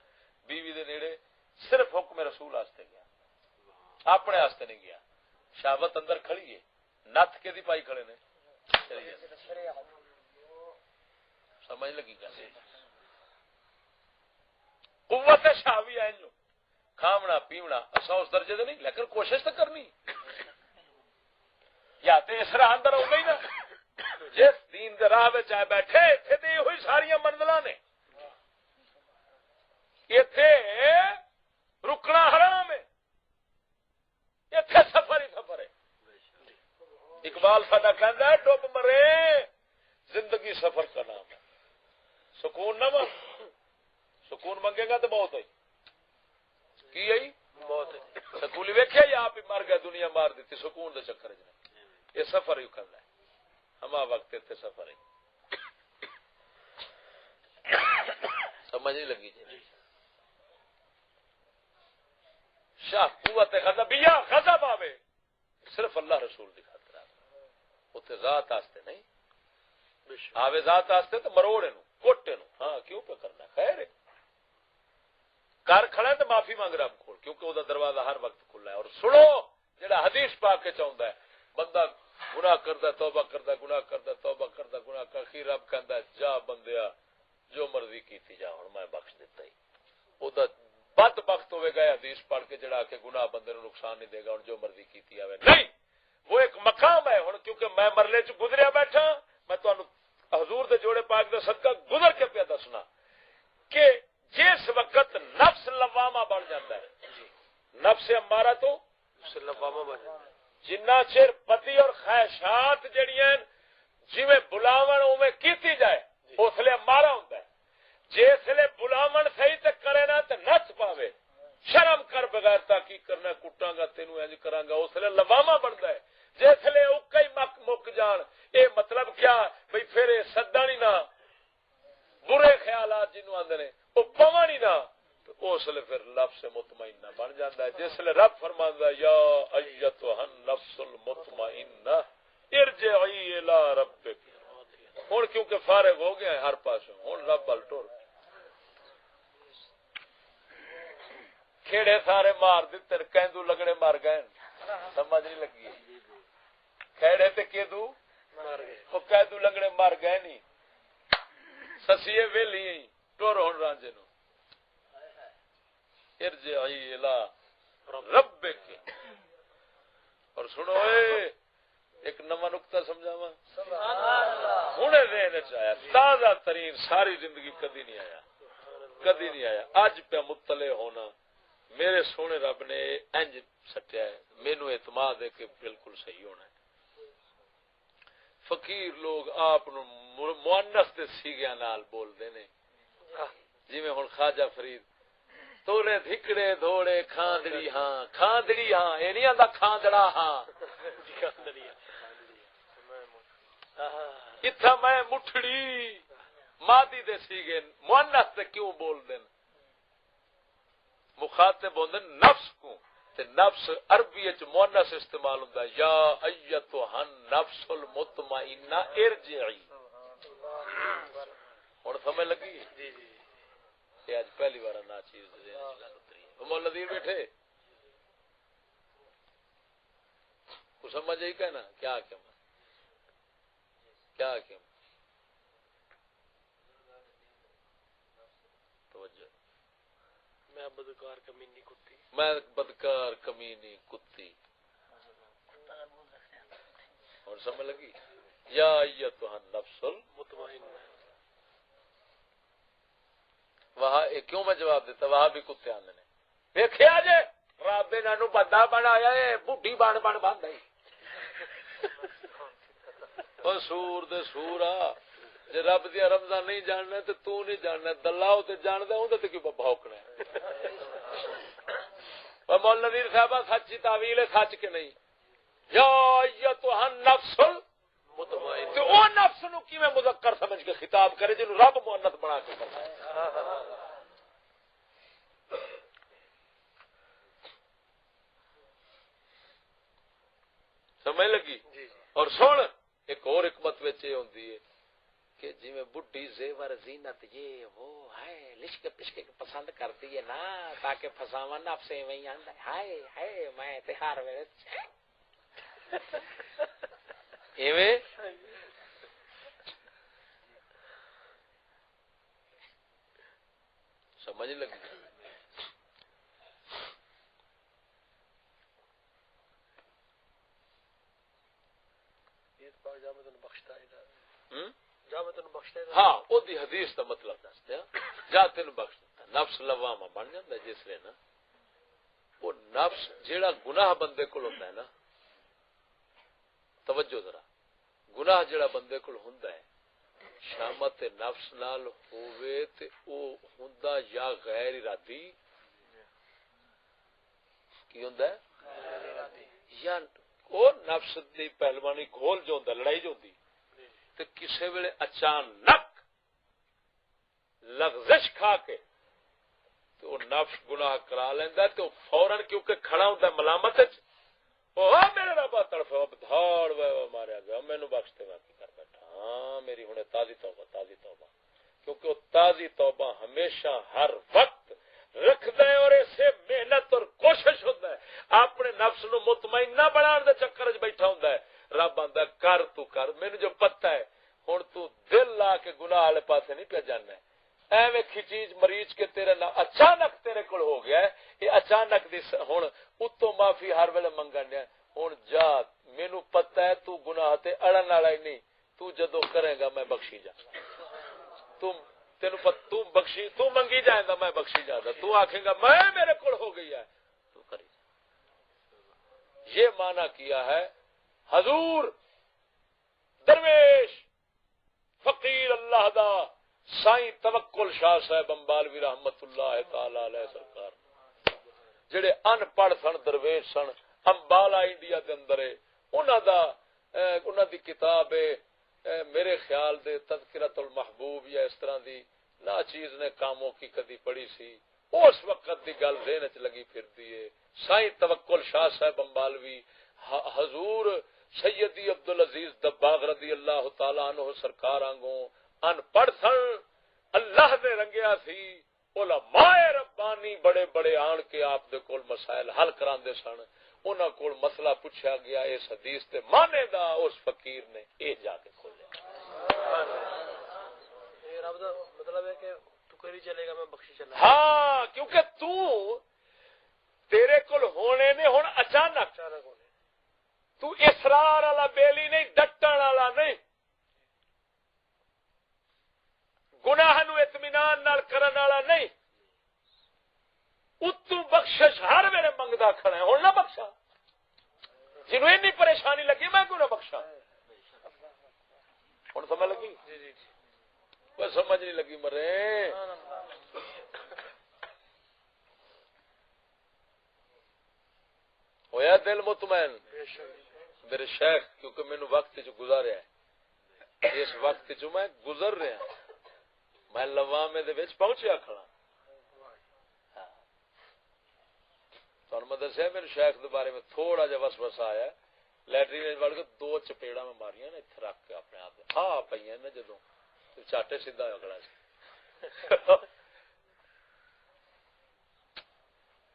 بیوی دے نیڑے صرف حکم رسول آستے گیا اپنے آستے نہیں گیا شہوت اندر کھڑی ہے نت کے دی پائی کھڑے نے سمجھ لگی گا قوت شاوی ہے جو کھامنا پیونا اسا اس درجے دے نہیں لیکن کوشش تو کرنی یا تے اس راہ اندر ہو گئی نا جس دین دے راہ وچ آئے بیٹھے ایتھے تے ہوئی ساریاں منزلاں نے ایتھے رکنا حرام ہے ایتھے سفر ہی سفر ہے اقبال ساڈا کہندا ہے ڈوب مرے زندگی سفر کا نام ہے سکون نہ مانگ سکون منگے گا تو موت ہے کی ہے موت ہے سکولی ویکھیا یا آپ ہی مر گئے دنیا مار دیتی سکون دے چکر وچ یہ سفر ہی کردا ہے ہما وقت تے سفر ہے سمجھ نہیں لگی جی شاہ قوت غضبیہ غضب آوے صرف اللہ رسول دی خاطر اتنے ذات واسطے نہیں آوے ذات واسطے تو مروڑے نو کوٹے نو ہاں کیوں پہ کرنا خیر ہے کر کھڑا ہے تو معافی مانگ رہا کھول کیونکہ وہ دروازہ ہر وقت کھلا ہے اور سنو جڑا حدیث پاک کے چاہتا ہے بندہ گناہ کردا توبہ کردا گناہ کردا توبہ کردا گناہ کر خیر رب کہندا جا بندیا جو مرضی کیتی جا ہن میں بخش دیتا ہی او دا بد بخت ہوئے گا حدیث پڑھ کے جڑا کہ گناہ بندے نو نقصان نہیں دے گا ہن جو مرضی کیتی آوے نہیں وہ ایک مقام ہے ہن کیونکہ میں مرلے چ گزریا بیٹھا میں تانوں حضور دے جوڑے پاک دا صدقہ گزر کے پیا دسنا کہ جس وقت نفس لوامہ بن جاتا ہے نفس امارہ تو لوامہ بن جاتا ہے جنہ چر پتی اور خواہشات جڑیاں جویں بلاون اوویں کیتی جائے اس لیے مارا ہوندا ہے جس لیے بلاون صحیح تے کرے نا تے نچ پاوے شرم کر بغیر تحقیق کرنا کٹاں گا تینوں انج کراں گا اس لیے لوامہ بندا ہے جس لیے اوکا ہی مک جان اے مطلب کیا بھئی پھر سدا نہیں نہ برے خیالات جنوں آندے نے او پون ہی نہ اس لیے پھر لفظ مطمئنہ بن جاتا ہے جس لیے رب فرماندا ہے یا ایتھا النفس المطمئنہ ارجعی الی ربک ہن کیونکہ فارغ ہو گیا ہے ہر پاسوں ہن رب ول ٹر کھیڑے سارے مار دتے کیندو لگڑے مر گئے سمجھ نہیں لگی کھیڑے تے کیدو مر گئے او کیدو لگڑے مر گئے نہیں سسیے ویلی ٹر ہن رانجے نو ارجعی الی ربک اور سنو ایک نواں نقطہ سمجھاواں ہنے ذہن وچ آیا تازہ ترین ساری زندگی کدی نہیں آیا اج پہ مطلع ہونا میرے سونے رب نے انج سٹیا ہے مینوں اعتماد ہے کہ بالکل صحیح ہونا ہے فقیر لوگ آپ مؤنث دے سیگیاں نال بولدے نے جویں ہن خواجہ فرید تورے دھکڑے دھوڑے کھاندڑی ہاں اے نہیں آندا کھاندڑا ہاں اتھا میں مٹھڑی مادی دے سیگے مؤنث تے کیوں بول دین مخاطب ہوندے نفس کو تے نفس عربی وچ مؤنث استعمال ہوندا ہے یا ایتھا النفس المطمئنہ ارجعی ہن سمجھ لگی جی جی یہ آج پہلی بار نا چیز گل اتری ہے مولا نذیر بیٹھے کو سمجھ ہی کہنا کیا توجہ میں بدکار کمینی کتی اور سمجھ لگی یا ایتھا النفس المطمئنہ وہاں کیوں میں جواب دیتا وہاں بھی کتے آنے نے دیکھیا جے رب انہاں بندہ بنایا ہے بڈھی بن باندھائی او سور دے سورا جے رب دی رمضان نہیں جاننا تے تو نہیں جاننا دلاو تے جاندا اوندا تے کیوں بھوکنا ہے او مولا نذیر صاحب سچی تعویل ہے سچ کہ نہیں یا ایتھا النفس المطمئنہ تے او نفس نو کیویں مذکر سمجھ کے خطاب کرے جنوں رب مؤنث بنا کے کرتا ہے سمجھ لگی اور سن ایک اور حکمت وچ یہ ہوندی ہے کہ جی میں بڈھی زیور زینت یہ وہ ہے لشک پشک پسند کرتی ہے نا تاکہ پھساواں نفس ایویں آندا ہے ہائے میں تے ہر ویلے ایویں سمجھ لگی ہاں او دی حدیث دا مطلب دستے جا تین بخش دیتا نفس لوامہ بن جاندا جس لے نا وہ نفس جیڑا گناہ بندے کول ہوندا ہے نا توجہ ذرا گناہ جیڑا بندے کول ہوندا ہے شامت نفس نال ہووے تے او ہوندا یا غیر ارادی کی ہوندا ہے غیر ارادی یا او نفس دی پہلوانی گھول جو ہوندا لڑائی جو ہوندی تے کسے ویلے اچانک لغزش کھا کے تو نفس گناہ کرا لینا تو فوراً کیونکہ کھڑا ہوتا ہے ملامت میرے ربا تڑف دھاڑ ماریا گیا مینو بخش دے کی کر بیٹھا ہاں میری ہوں تازی توبہ کیونکہ وہ تازی توبہ ہمیشہ ہر وقت رکھتا ہے اور اسے محنت اور کوشش ہوتا ہے اپنے نفس نو مطمئن نہ بنا دے چکر چ بیٹھا ہوں رب آندا کر مینو جو پتہ ہے ہوں تو دل لا کے گناہ والے پاسے نہیں پہ جانا ایویں کھچیج مریض کے تیرے اچانک تیرے کول ہو گیا ہے یہ اچانک دی ہوں اتوں معافی ہر ویلے منگن دیا ہوں جا مینو پتہ ہے تو گناہ تے اڑن والا ہی نہیں تو جدو کرے گا میں بخشی جا تین بخشی تو منگی جائے گا میں بخشی جاتا تو آکھے گا میں میرے کول ہو گئی ہے تو کری یہ معنی کیا ہے حضور درویش فقیر اللہ دا سائیں توکل شاہ صاحب امبالوی رحمت اللہ تعالی علیہ سرکار جڑے ان پڑھ سن درویش سن امبالا انڈیا دے اندر انہاں دی کتاب میرے خیال دے تذکرۃ المحبوب یا اس طرح دی نا چیز نے کاموں کی کدی پڑھی سی اس وقت دی گل ذہن وچ لگی پھردی ہے سائیں توکل شاہ صاحب امبالوی حضور سیدی عبدالعزیز دباغ رضی اللہ تعالی عنہ سرکار آنگوں ان پڑھ سن اللہ دے رنگیا سی علماء ربانی بڑے بڑے آن کے آپ دے کول مسائل حل کراندے سن انہاں کول مسئلہ پوچھا گیا اس حدیث تے معنی دا اس فقیر نے اے جا کے کھولیا رب دا مطلب ہے کہ تو کری چلے گا میں بخشی چلا ہاں کیونکہ تو تیرے کول ہونے نے ہن اچانک ہونے تو اصرار والا بیلی نہیں ڈٹن والا نہیں گناہ نو اطمینان نال کرن والا نہیں اتو بخشش ہر ویلے منگدا کھڑا ہے ہن نہ بخشا جنوں اتنی پریشانی لگی میں کیوں نہ بخشا ہن سمجھ لگی جی وہ سمجھ نہیں لگی مرے ہویا دل مطمئن میرے شیخ کیونکہ مینوں وقت جو گزاریا ہے اس وقت جو میں گزر رہا میں لوامے دے وچ پہنچیا کھڑا تانوں میں دسیا میرے شیخ دے بارے میں تھوڑا جا وسوسہ آیا لیٹرین وڑ کے 2 چپیڑا میں ماریاں نے اتنے رکھ کے اپنے آپ ہاں پئیاں نے جدوں چاٹے سیدھا ہو کھڑا سی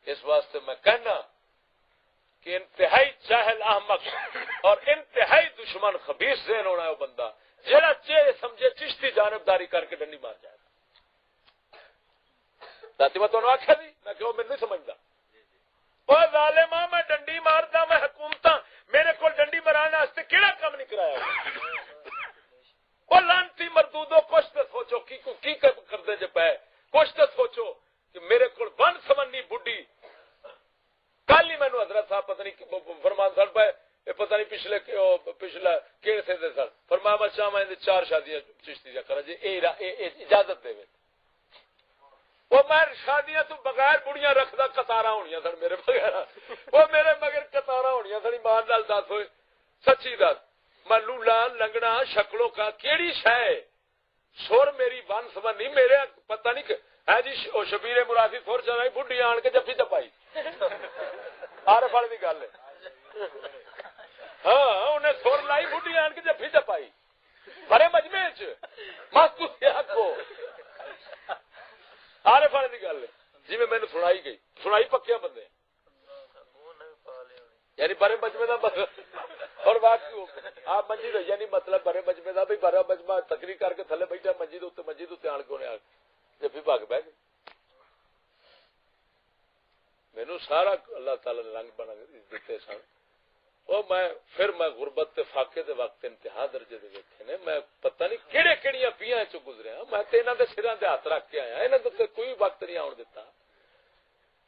اس واسطے میں کہنا کہ انتہائی جاہل احمق اور انتہائی دشمن خبیث ذہن ہونا ہے وہ بندہ جہاں چہرے سمجھے چشتی جانبداری کر کے ڈنڈی مار جائے راتی میں تمہیں آخیا تھی میں کہ وہ میں نہیں سمجھتا وہ ظالما میں ڈنڈی مارتا میں حکومت میرے کو ڈنڈی مرانے واسطے کہڑا کام نہیں کرایا وہ لانتی مردودو کچھ تو سوچو کی کرتے جے پے کچھ تو سوچو کہ میرے کو ون سمنی بڈھی کل ہی مینو حضرت صاحب پتہ نہیں فرمان سن پائے پتہ نہیں پچھلا کہڑے سے سن فرمایا بچہ میں 4 شادیاں چشتی جا کرا جی اجازت دے وہ میں شادیاں تو بغیر بڑیاں رکھدا قطاراں ہونیاں سن میرے بغیر وہ میرے مگر قطاراں ہونیاں سن ایمان نال دس ہوئے سچی دس میں لولا لنگنا شکلوں کا کیڑی شے سر میری ون سمنی میرے پتہ نہیں کہ ہے جی شبیر مرادی سر چلائی بڈھی آن کے جفی چپائی ہر فل کی گل ہے ہاں انہیں سر لائی بڈھی آن کے جفی چپائی بڑے مجمے چ آخو ہر فل کی گل ہے جی میں مینو سنائی گئی سنائی پکیا بندے یعنی بڑے مجمے کا مطلب اور واقعی آپ منجی رہی یعنی مطلب بڑے مجمے کا بھی بڑا مجمع تقریر کر کے تھلے بیٹھا منجی اتنے آن کے انہیں جفی پا کے بہ گئے مینو سارا اللہ تعالی نے رنگ بنا دیتے سن وہ میں غربت تے فاقے دے وقت انتہا درجے دے ویکھے نے میں پتہ نہیں کہڑے کہڑیاں پیاں چ گزریا میں تے انہاں دے سراں تے ہاتھ رکھ کے آیا انہاں تے کوئی وقت نہیں آن دیتا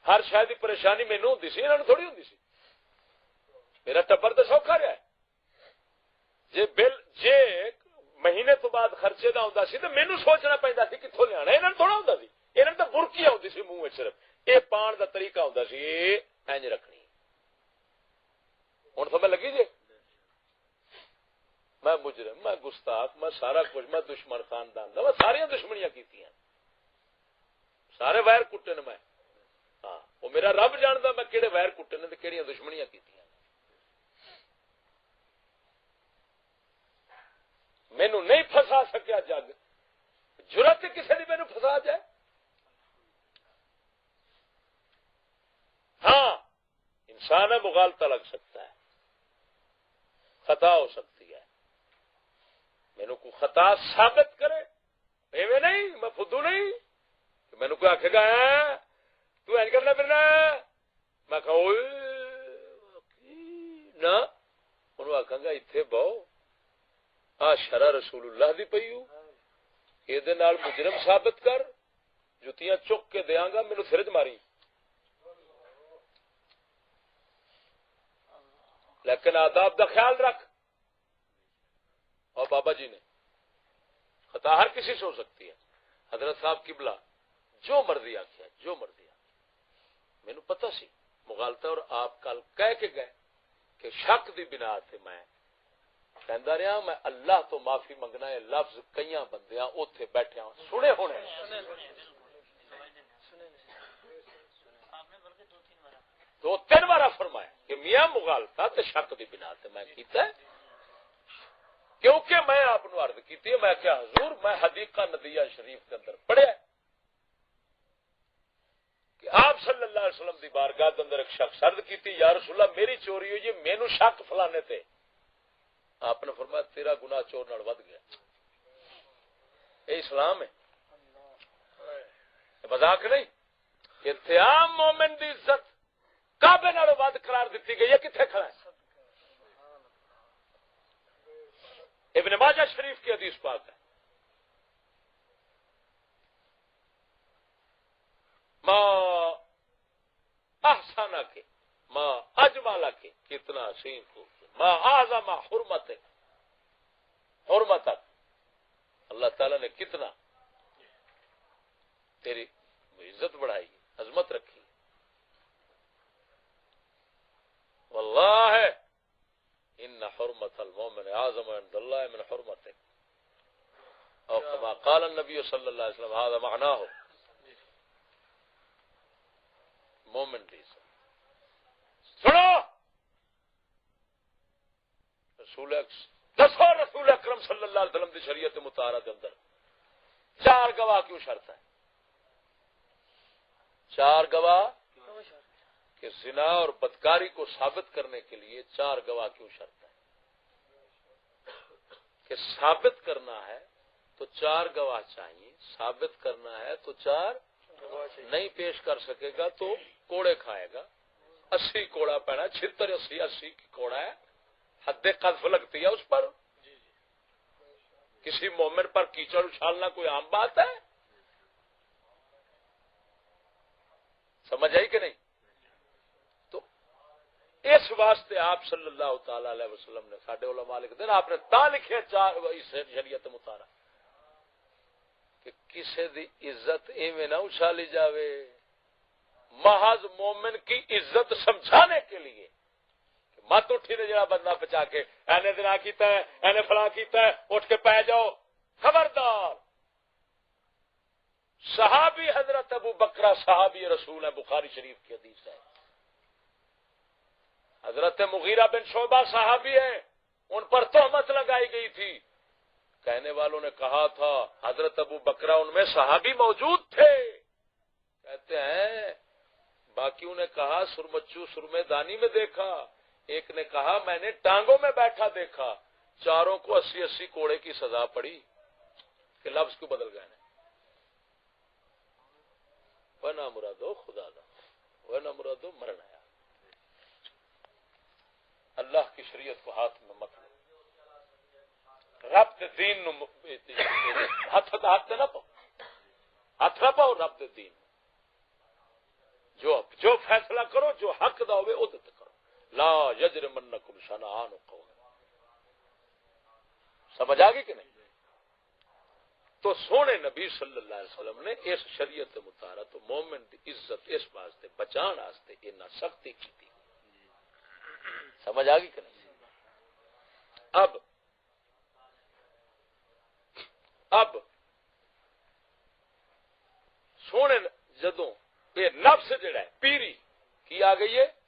ہر شاید دی پریشانی مینوں ہوندی سی انہاں نوں تھوڑی ہوندی سی میرا ٹبر تے سوکھا رہا ہے جے مہینے تو بعد خرچے دا ہوندا سی تے مینوں سوچنا پیندا سی کتھوں لیانا انہاں نوں تھوڑا ہوندا سی انہاں تے برکی ہوندی سی منہ وچ صرف اے پان دا طریقہ ہوندا سی انج رکھنی ہن سمجھ لگی جی میں مجرم میں گستاخ میں سارا کچھ میں دشمن خاندان دا میں ساری دشمنیاں کیتیاں سارے ویر کٹے نے میں ہاں وہ میرا رب جاندا میں کہڑے ویر کٹے نے تے کہڑیاں دشمنیاں کیتیاں مینو نہیں پھسا سکیا جگ جرت کسی نے مینو پھسا جائے ہاں انسان ہے مغالطہ لگ سکتا ہے خطا ہو سکتی ہے مینو کو خطا ثابت کرے ایویں نہیں میں فدو نہیں کہ مینو کوئی آخے گا تو این کرنا پھرنا میں کہوں نہ انہوں آخا گا اتنے بہو آ شرع رسول اللہ دی پئی یہ مجرم ثابت کر جتیاں چک کے دیاں گا مینو سرج ماری لیکن آداب دا خیال رکھ اور بابا جی نے خطا ہر کسی سے ہو سکتی ہے حضرت صاحب قبلہ جو مرضی آخیا جو مرضی مینو پتہ سی مغالطہ اور آپ کل کہہ کے گئے کہ شک دی بنا تے میں کہندا رہا میں اللہ تو معافی منگنا ہے لفظ کئی بندیاں اوتھے بیٹھے سنے ہونے دو تین بار فرمایا کہ میاں مغالطہ تے شک دی بنا تے میں کیتا ہے کیونکہ میں آپ نو عرض کیتی ہے میں کیا حضور میں حدیقہ ندیہ شریف کے اندر پڑھیا کہ آپ صلی اللہ علیہ وسلم دی بارگاہ کے اندر ایک شخص عرض کیتی یا رسول اللہ میری چوری ہوئی ہے مینوں شک فلانے تے آپ نے فرمایا تیرا گناہ چور نال ود گیا اے اسلام ہے مذاق نہیں اتحام مومن دی عزت کعبے نالوں ود قرار دیتی گئی ہے کتنے کھڑا ہے ابن ماجہ شریف کی حدیث پاک ہے ما احسانہ کے ما اجمالہ کے کتنا حسین خوبصورت ما اعظم حرمت حرمتک اللہ تعالی نے کتنا تیری عزت بڑھائی عظمت رکھی واللہ ان حرمت المومن اعظم عند اللہ من حرمتک او کما قال النبی صلی اللہ علیہ وسلم هذا معناه مومن دی سنو رسول اکرم صلی اللہ علیہ وسلم دی شریعت مطہرہ دے اندر چار گواہ کیوں شرط ہے چار گواہ کہ زنا اور بدکاری کو ثابت کرنے کے لیے چار گواہ کیوں شرط ہے کہ ثابت کرنا ہے تو چار گواہ چاہیے ثابت کرنا ہے تو چار نہیں پیش کر سکے گا تو کوڑے کھائے گا 80 کوڑا پینا 76 80 کی کوڑا ہے حد قذف لگتی ہے اس پر کسی مومن پر کیچڑ اچھالنا کوئی عام بات ہے سمجھ آئی کہ نہیں تو اس واسطے آپ صلی اللہ تعالی علیہ وسلم نے ساڈے علماء لکھتے ہیں آپ نے تا لکھے شریعت مطالعہ کہ کسی دی عزت ایویں نہ اچھالی جاوے محض مومن کی عزت سمجھانے کے لیے مت اٹھی نے جڑا بندہ بچا کے اینے دن کیتا ہے اینے فلاں کیتا ہے اٹھ کے پہ جاؤ خبردار صحابی حضرت ابو بکرہ صحابی رسول ہے بخاری شریف کی حدیث ہے حضرت مغیرہ بن شعبہ صحابی ہے ان پر تہمت لگائی گئی تھی کہنے والوں نے کہا تھا حضرت ابو بکرہ ان میں صحابی موجود تھے کہتے ہیں باقیوں نے کہا سرمچو سرمے دانی میں دیکھا ایک نے کہا میں نے ٹانگوں میں بیٹھا دیکھا چاروں کو 80 کوڑے کی سزا پڑی کہ لفظ کیوں بدل گئے وہ نہ مرادو خدا دا وہ نہ مرادو مرنا ہے اللہ کی شریعت کو ہاتھ میں مت لو رب دے دین نو ہاتھ نہ پاؤ ہاتھ نہ پاؤ رب دے دین جو فیصلہ کرو جو حق دا ہوئے او تے کرو لا یجرمنکم شنآن قوم سمجھ آ گئی کہ نہیں تو سونے نبی صلی اللہ علیہ وسلم نے اس شریعت مطالعہ تو مومن دی عزت اس واسطے بچان واسطے اتنا سختی کی تھی سمجھ آ گئی کہ نہیں اب سونے جدوں یہ نفس جڑا ہے پیری کی آ گئی ہے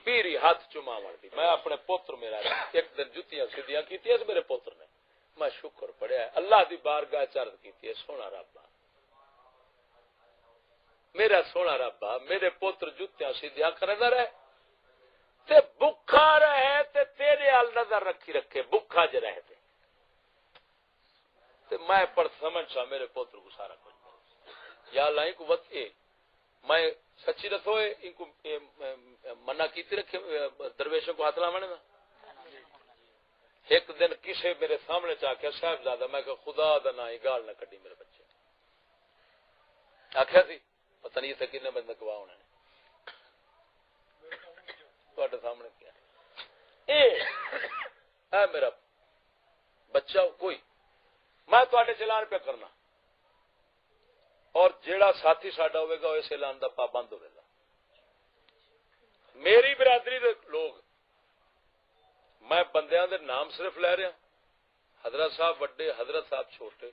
پیری ہاتھ چماون دی میں اپنے پوتر میرا ایک دن جتیاں سیدیاں کیتی میرے پوتر نے میں شکر پڑھیا ہے اللہ دی بارگاہ چرد کیتی ہے سونا ربا میرا سونا ربا میرے پوتر جتیاں سیدیاں کردا رہے تے بھکھا رہے تے تیرے ال نظر رکھی رکھے بھکھا ج رہے تے میں پڑھ سمجھا میرے پوتر کو سارا کچھ یا اللہ کو وقت میں سچی رکھو ان کو منع کیتی رکھے درویشوں کو ہاتھ لاونے نا ایک دن کسے میرے سامنے چاہ کے صاحب زیادہ میں کہ خدا دا نا گال نہ کڈی میرے بچے آخیا سی پتہ نہیں اتنے کنے بندے گواہ ہونے نے سامنے کیا اے میرا بچہ کوئی میں تے چلان پہ کرنا اور جیڑا ساتھی ساڈا ہوئے گا اس اعلان دا پابند ہوئے گا میری برادری دے لوگ میں بندیاں دے نام صرف لے رہا حضرت صاحب وڈے حضرت صاحب چھوٹے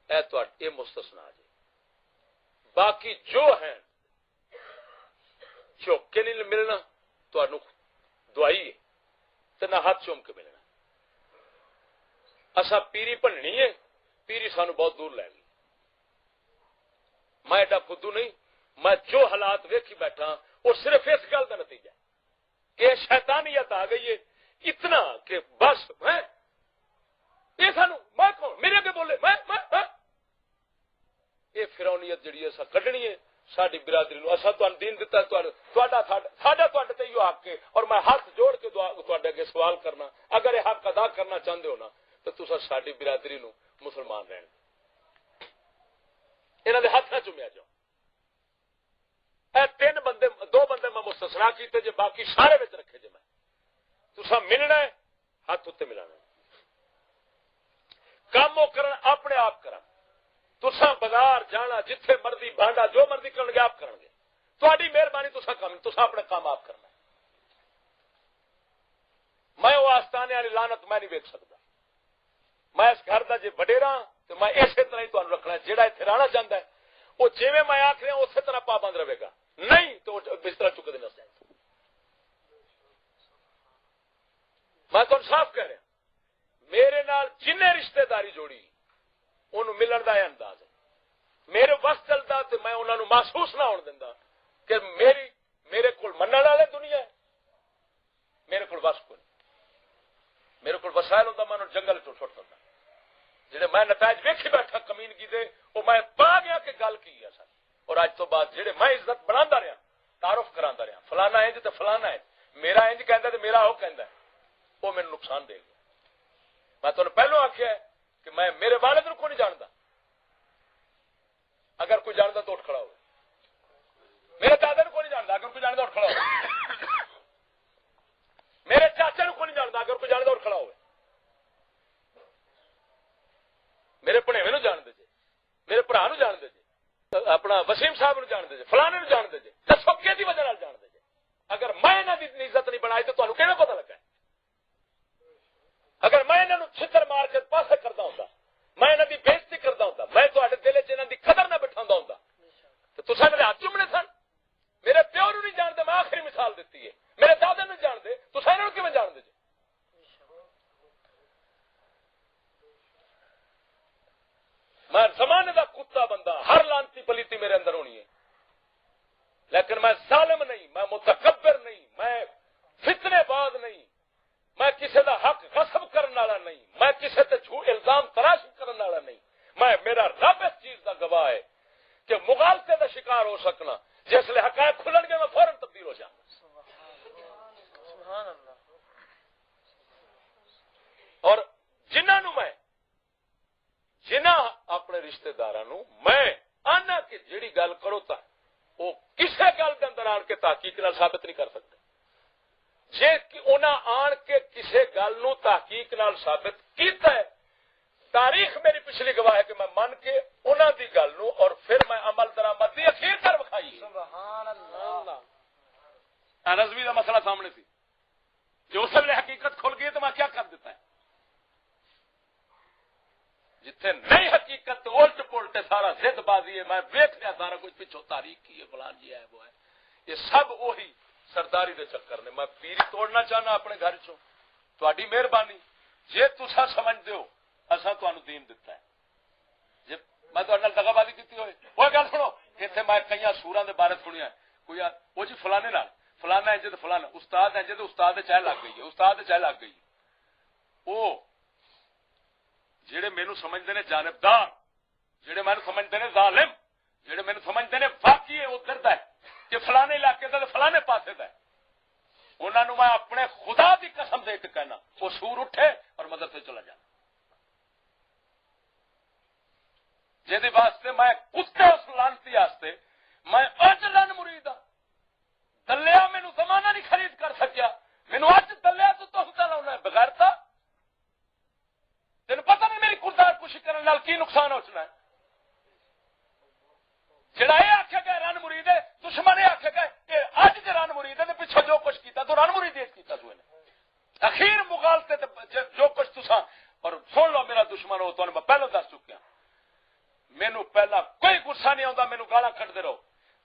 اے مستثنا جی باقی جو ہیں چوک کے نہیں ملنا تو دعائی ہے تو نہ ہاتھ چوم کے ملنا اصا پیری بننی ہے پیری سانو بہت دور لے گئی میں ایڈا فدو نہیں میں جو حالات ویکھی بیٹھا وہ صرف اس گل کا نتیجہ کہ شیطانیت آ گئی ہے اتنا کہ بس میں یہ سانو میں کون میرے کے بولے میں یہ فرونیت جڑی ہے کڈنی ہے ساری برادری نو اصا دین دتا ساڈا تے یہ حق ہے اور میں ہاتھ جوڑ کے تواڈے اگے سوال کرنا اگر یہ حق ادا کرنا چاہتے ہو نا تو تسا ساری برادری نو مسلمان رہن انہاں دے ہاتھ نہ چومیا جاؤ اے دو بندے میں مستثنا کیتے جے باقی سارے وچ رکھے جے میں تسا ملنا ہے ہاتھ اتنے ملانا کام وہ کرن اپنے آپ کرن تسا بازار جانا جتھے مرضی بانڈا جو مرضی کرن گے آپ کرن گے تہاڈی مہربانی تسا اپنے کام آپ کرنا میں وہ آستانے والی لعنت میں نہیں ویکھ سکتا میں اس گھر کا جی وڈیرا تو میں اسی طرح ہی تمہیں رکھنا ہے جہاں اتنے رہنا چاہتا ہے وہ جی میں آخ رہا اسی طرح پابند رہے گا نہیں تو بستر چک دینا چاہیے میں تمہیں صاف کہہ رہا میرے نال جن رشتے داری جوڑی انہوں ملن کا یہ انداز ہے میرے وقت چلتا تو میں انہوں محسوس نہ ہونے دینا کہ میرے کو منع والے دنیا ہے میرے کو وس کو میرے کو وسائل ہوتا میں جنگل چھٹ دینا جہے میں نتائج ویکھی بیٹھا کمینگی دے وہ میں پا گیا کہ گل کی ہے سر اور اج تو بعد جہے میں عزت بنا رہا تعارف کرا رہا فلانا انج تو فلانا ہے میرا انج کہہ میرا وہ کہہ وہ میرے نقصان دے گا میں تمہیں پہلو آخیا کہ میں میرے والد کو نہیں جانتا اگر کوئی جانتا تو اٹھ کھڑا ہو میرے دادا کو نہیں جانتا اگر کوئی جانتا اٹھ کھڑا ہو میرے چاچا کو نہیں جانتا اگر کوئی جانتا اٹھ کھڑا ہو میرے پڑھےوے نو جان دے جے میرے برا نو جان دے جے اپنا وسیم صاحب نو جان دے جے فلانے نو جان دے جے دسو کی وجہ نال جان دے جے اگر میں انہاں دی عزت نہیں بنائی تو تانوں کیویں پتہ لگا اگر میں انہاں نو چھتر مار کے پاسے کردا ہوندا میں انہاں دی بےزتی کردا ہوندا میں تہاڈے دل وچ انہاں دی قدر نہ بٹھاوندا ہوندا تے تساں میرے ہاتھ چومنے سن میرے پیو نو نہیں جانتے میں آخری مثال دیتی ہے میرے دادا نو جانتے تساں انہاں نو کیویں جان دے جے میں زمانے دا کتا بندہ ہر لانتی پلیتی میرے اندر ہونی ہے لیکن میں ظالم نہیں میں متکبر نہیں میں فتنے باز نہیں میں کسی دا حق غصب کرنے والا نہیں میں کسی تے جھوٹ الزام تراش کرنے والا نہیں میں میرا رب اس چیز دا گواہ ہے کہ مغالطے دا شکار ہو سکنا جس لئے حقائق کھلن گے میں فوراً تبدیل ہو جاؤں سبحان اللہ اور جنہاں نو میں جنہ اپنے رشتے داروں میں آنا کہ جیڑی گل کرو تا وہ کسے گل کے اندر آن کے تحقیق نال ثابت نہیں کر سکتے جے انہاں آن کے کسے گل نو تحقیق نال ثابت کیتا ہے تاریخ میری پچھلی گواہ ہے کہ میں من کے انہاں دی گل نو اور پھر میں عمل درآمد دی اخیر کر وکھائی سبحان اللہ رضوی دا مسئلہ سامنے سی جو اس ویلے حقیقت کھل گئی تو میں کیا کر دیتا ہے جتھے نہیں حقیقت الٹ پلٹ سارا ضد بازی ہے، میں ویکھ لیا سارا کچھ پیچھو تاریخ کی ہے، فلان جی ہے وہ ہے، یہ سب وہی سرداری دے چکر نے. میں پیری توڑنا چاہنا اپنے گھر چوں، تہاڈی مہربانی جے تساں سمجھدے ہو اساں تانوں دین دتا ہے. جے میں تہاڈے نال دغا بازی کیتی ہوئے وہ گل سنو، ایتھے میں کئی سوراں دے بارے سنیا کوئی وہ جی فلانے نال فلانا انج تے فلانا استاد انج تے استاد دے چاہ لگ گئی ہے، استاد دے چاہ لگ گئی وہ جڑے مینوں سمجھدے نے جانبدار، جڑے مینوں سمجھدے نے ظالم، جڑے مینوں سمجھدے نے واقعی ادھر دا ہے کہ فلانے علاقے دا فلانے پاسے دا ہے، انہاں نوں میں اپنے خدا دی قسم دے کے کہنا وہ سور اٹھے اور مدد سے چلا جانا. جہدے واسطے میں کتے اس لانتی واسطے میں اج لن مرید ہاں. دلیا مینوں زمانہ نہیں خرید کر سکیا، مینوں اج دلیا تو تحفہ لاؤنا ہے بغیرتا. تین پتہ نہیں میری کردار کشی کرنے نال کی نقصان ہونا ہے. جڑا یہ آخے گا رن مرید ہے، دشمن یہ آخے گا اج جی رن مرید ہے تو پیچھے جو کچھ کیتا تو رن مرید کیتا تو اخیر مغالتے جو کچھ تساں. اور سن لو میرا دشمن ہو تو میں پہلو دس چکیا، مینو پہلا کوئی گسا نہیں آتا، مینو گالاں کٹتے رہو.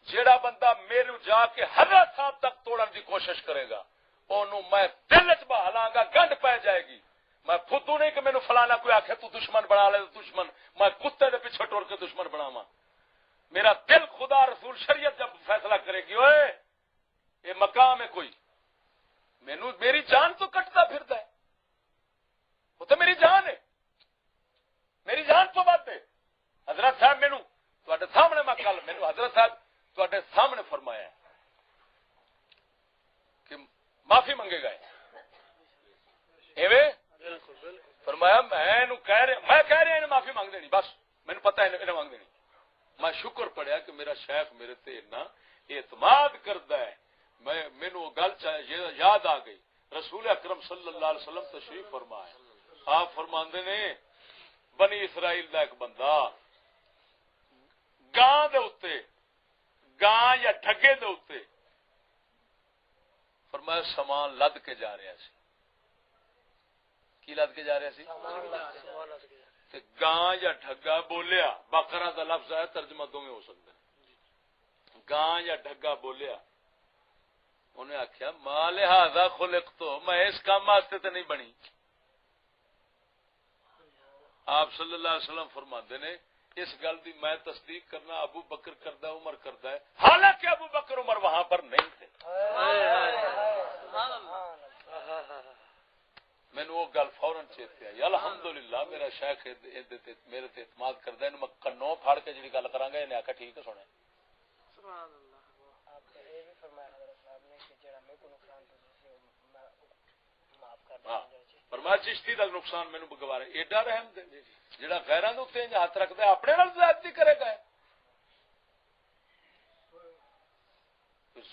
جیڑا بندہ میرے جا کے حضرت صاحب تک توڑن کی کوشش کرے گا انہوں میں دل چ بہالاں گا، گنڈ پی جائے گی. میں فدو نہیں کہ مینو فلانا کوئی آخے تو دشمن بنا لے دشمن، میں کتے دے پیچھے ٹور کے دشمن بناواں. میرا دل خدا رسول شریعت جب فیصلہ کرے گی اوئے یہ مقام ہے کوئی، مینو میری جان تو کٹتا پھرتا ہے، وہ تو میری جان ہے، میری جان تو بات ہے. حضرت صاحب مینو تے سامنے میں کل مینو حضرت صاحب تے سامنے فرمایا ہے کہ معافی منگے گئے ایویں فرمایا میں کہہ رہا معافی مانگ دینی، بس مینو پتا ہے انہیں مانگ دینی. میں شکر پڑیا کہ میرا شیخ میرے تے اتنا اعتماد کرتا ہے. مینو گل یاد آ گئی، رسول اکرم صلی اللہ علیہ وسلم تشریف فرمایا، آپ فرماندے نے بنی اسرائیل دا ایک بندہ گاں دے اتے گاں یا ڈھگے دے اتے فرمایا سامان لد کے جا رہا سی. کی لد کے جا رہا سی؟ گاں یا ڈھگا بولیا، بقرہ دا لفظ ہے، ترجمہ دونوں ہو سکتا ہے. گاں یا ڈھگا بولیا، انہیں آخیا ماں لہذا خلق تو میں اس کام واسطے تو نہیں بنی. آپ صلی اللہ علیہ وسلم فرماندے نے اس گل دی میں تصدیق کرنا ابو بکر کردا ہے، عمر کردا ہے، حالانکہ ابو بکر عمر وہاں پر نہیں تھے. میں نے وہ گل فوراً چیتے آئی. الحمدللہ میرا شیخ میرے تے اعتماد کردا ہے، میں کنوں پھاڑ کے جڑی گل کراں گا انہیں آکھا ٹھیک ہے سنے. سبحان اللہ. آپ نے یہ بھی فرمایا حضرت صاحب نے کہ جڑا میں کو نقصان تو معاف کر دیں. فرمایا چشتی دا نقصان مینوں گوارا ایڈا رحم دے جڑا غیراں دے اوتے ہاتھ رکھدا ہے اپنے نال زیادتی کرے گا.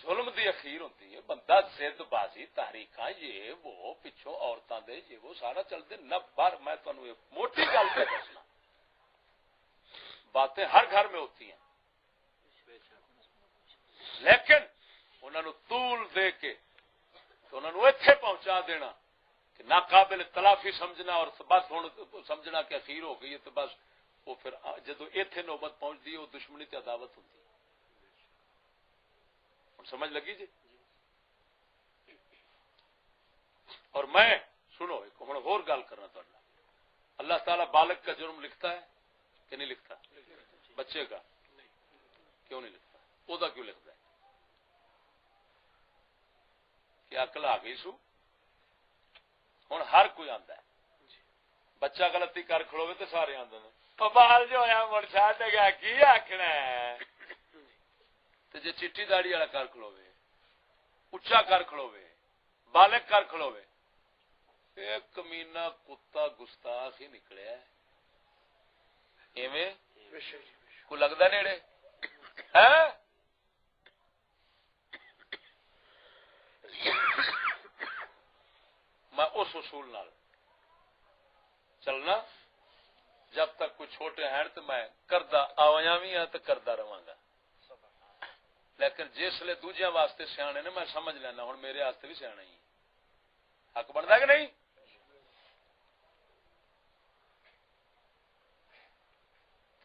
ظلم دی اخیر ہوتی ہے، بندہ ضد بازی تحریکاں یہ وہ پچھوں عورتاں دے یہ وہ سارا چلتے نہ بار. میں تانوں ایک موٹی گل تے دسنا، باتیں ہر گھر میں ہوتی ہیں لیکن انہاں نوں طول دے کے تو انہاں نوں ایتھے پہنچا دینا کہ ناقابل تلافی سمجھنا اور بس ہن سمجھنا کہ اخیر ہو گئی ہے تو بس وہ پھر جدوں ایتھے نوبت پہنچتی ہے وہ دشمنی تے عداوت ہوتی ہے. سمجھ لگی جی؟ اور میں سنو ایک ہوں اور گل کرنا تھوڑا. اللہ تعالیٰ بالغ کا جرم لکھتا ہے کہ نہیں لکھتا؟ بچے کا کیوں نہیں لکھتا؟ وہ کیوں لکھتا ہے؟ کہ عقل آ گئی سو ہوں ہر کوئی آتا ہے. بچہ غلطی کر کھڑوے تو سارے آتے ہیں بال جو ہوا مڑ چاہ گیا کی آخنا ہے. جی چٹی داڑی والا کر کھلوے، اچا کر کھلوے، بالغ کر کھلوے، ایک کمینا کتا گستاخ ہی نکلیا. ایویں کو لگتا نیڑے میں اس اصول نال چلنا جب تک کوئی چھوٹے ہیں تو میں کردا آیا بھی ہاں تو کردا رہا گا. لیکن جس لئے دوجیاں واسطے سیانے نے میں سمجھ لینا ہوں میرے واسطے بھی سیاح ہی حق بنتا کہ نہیں.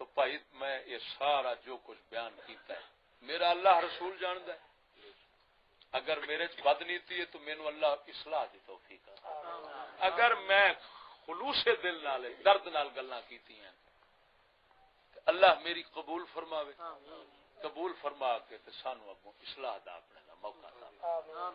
تو بھائی میں یہ سارا جو کچھ بیان کیتا ہے میرا اللہ رسول جاندا ہے. اگر میرے بد نیتی ہے تو مینوں اللہ اصلاح دی توفیق عطا. اگر میں خلوص دل نال درد نال گلاں کیتیاں اللہ میری قبول فرماوے. قبول فرما کے تے سانو اگوں اصلاح دا اپنے دا موقع عطا.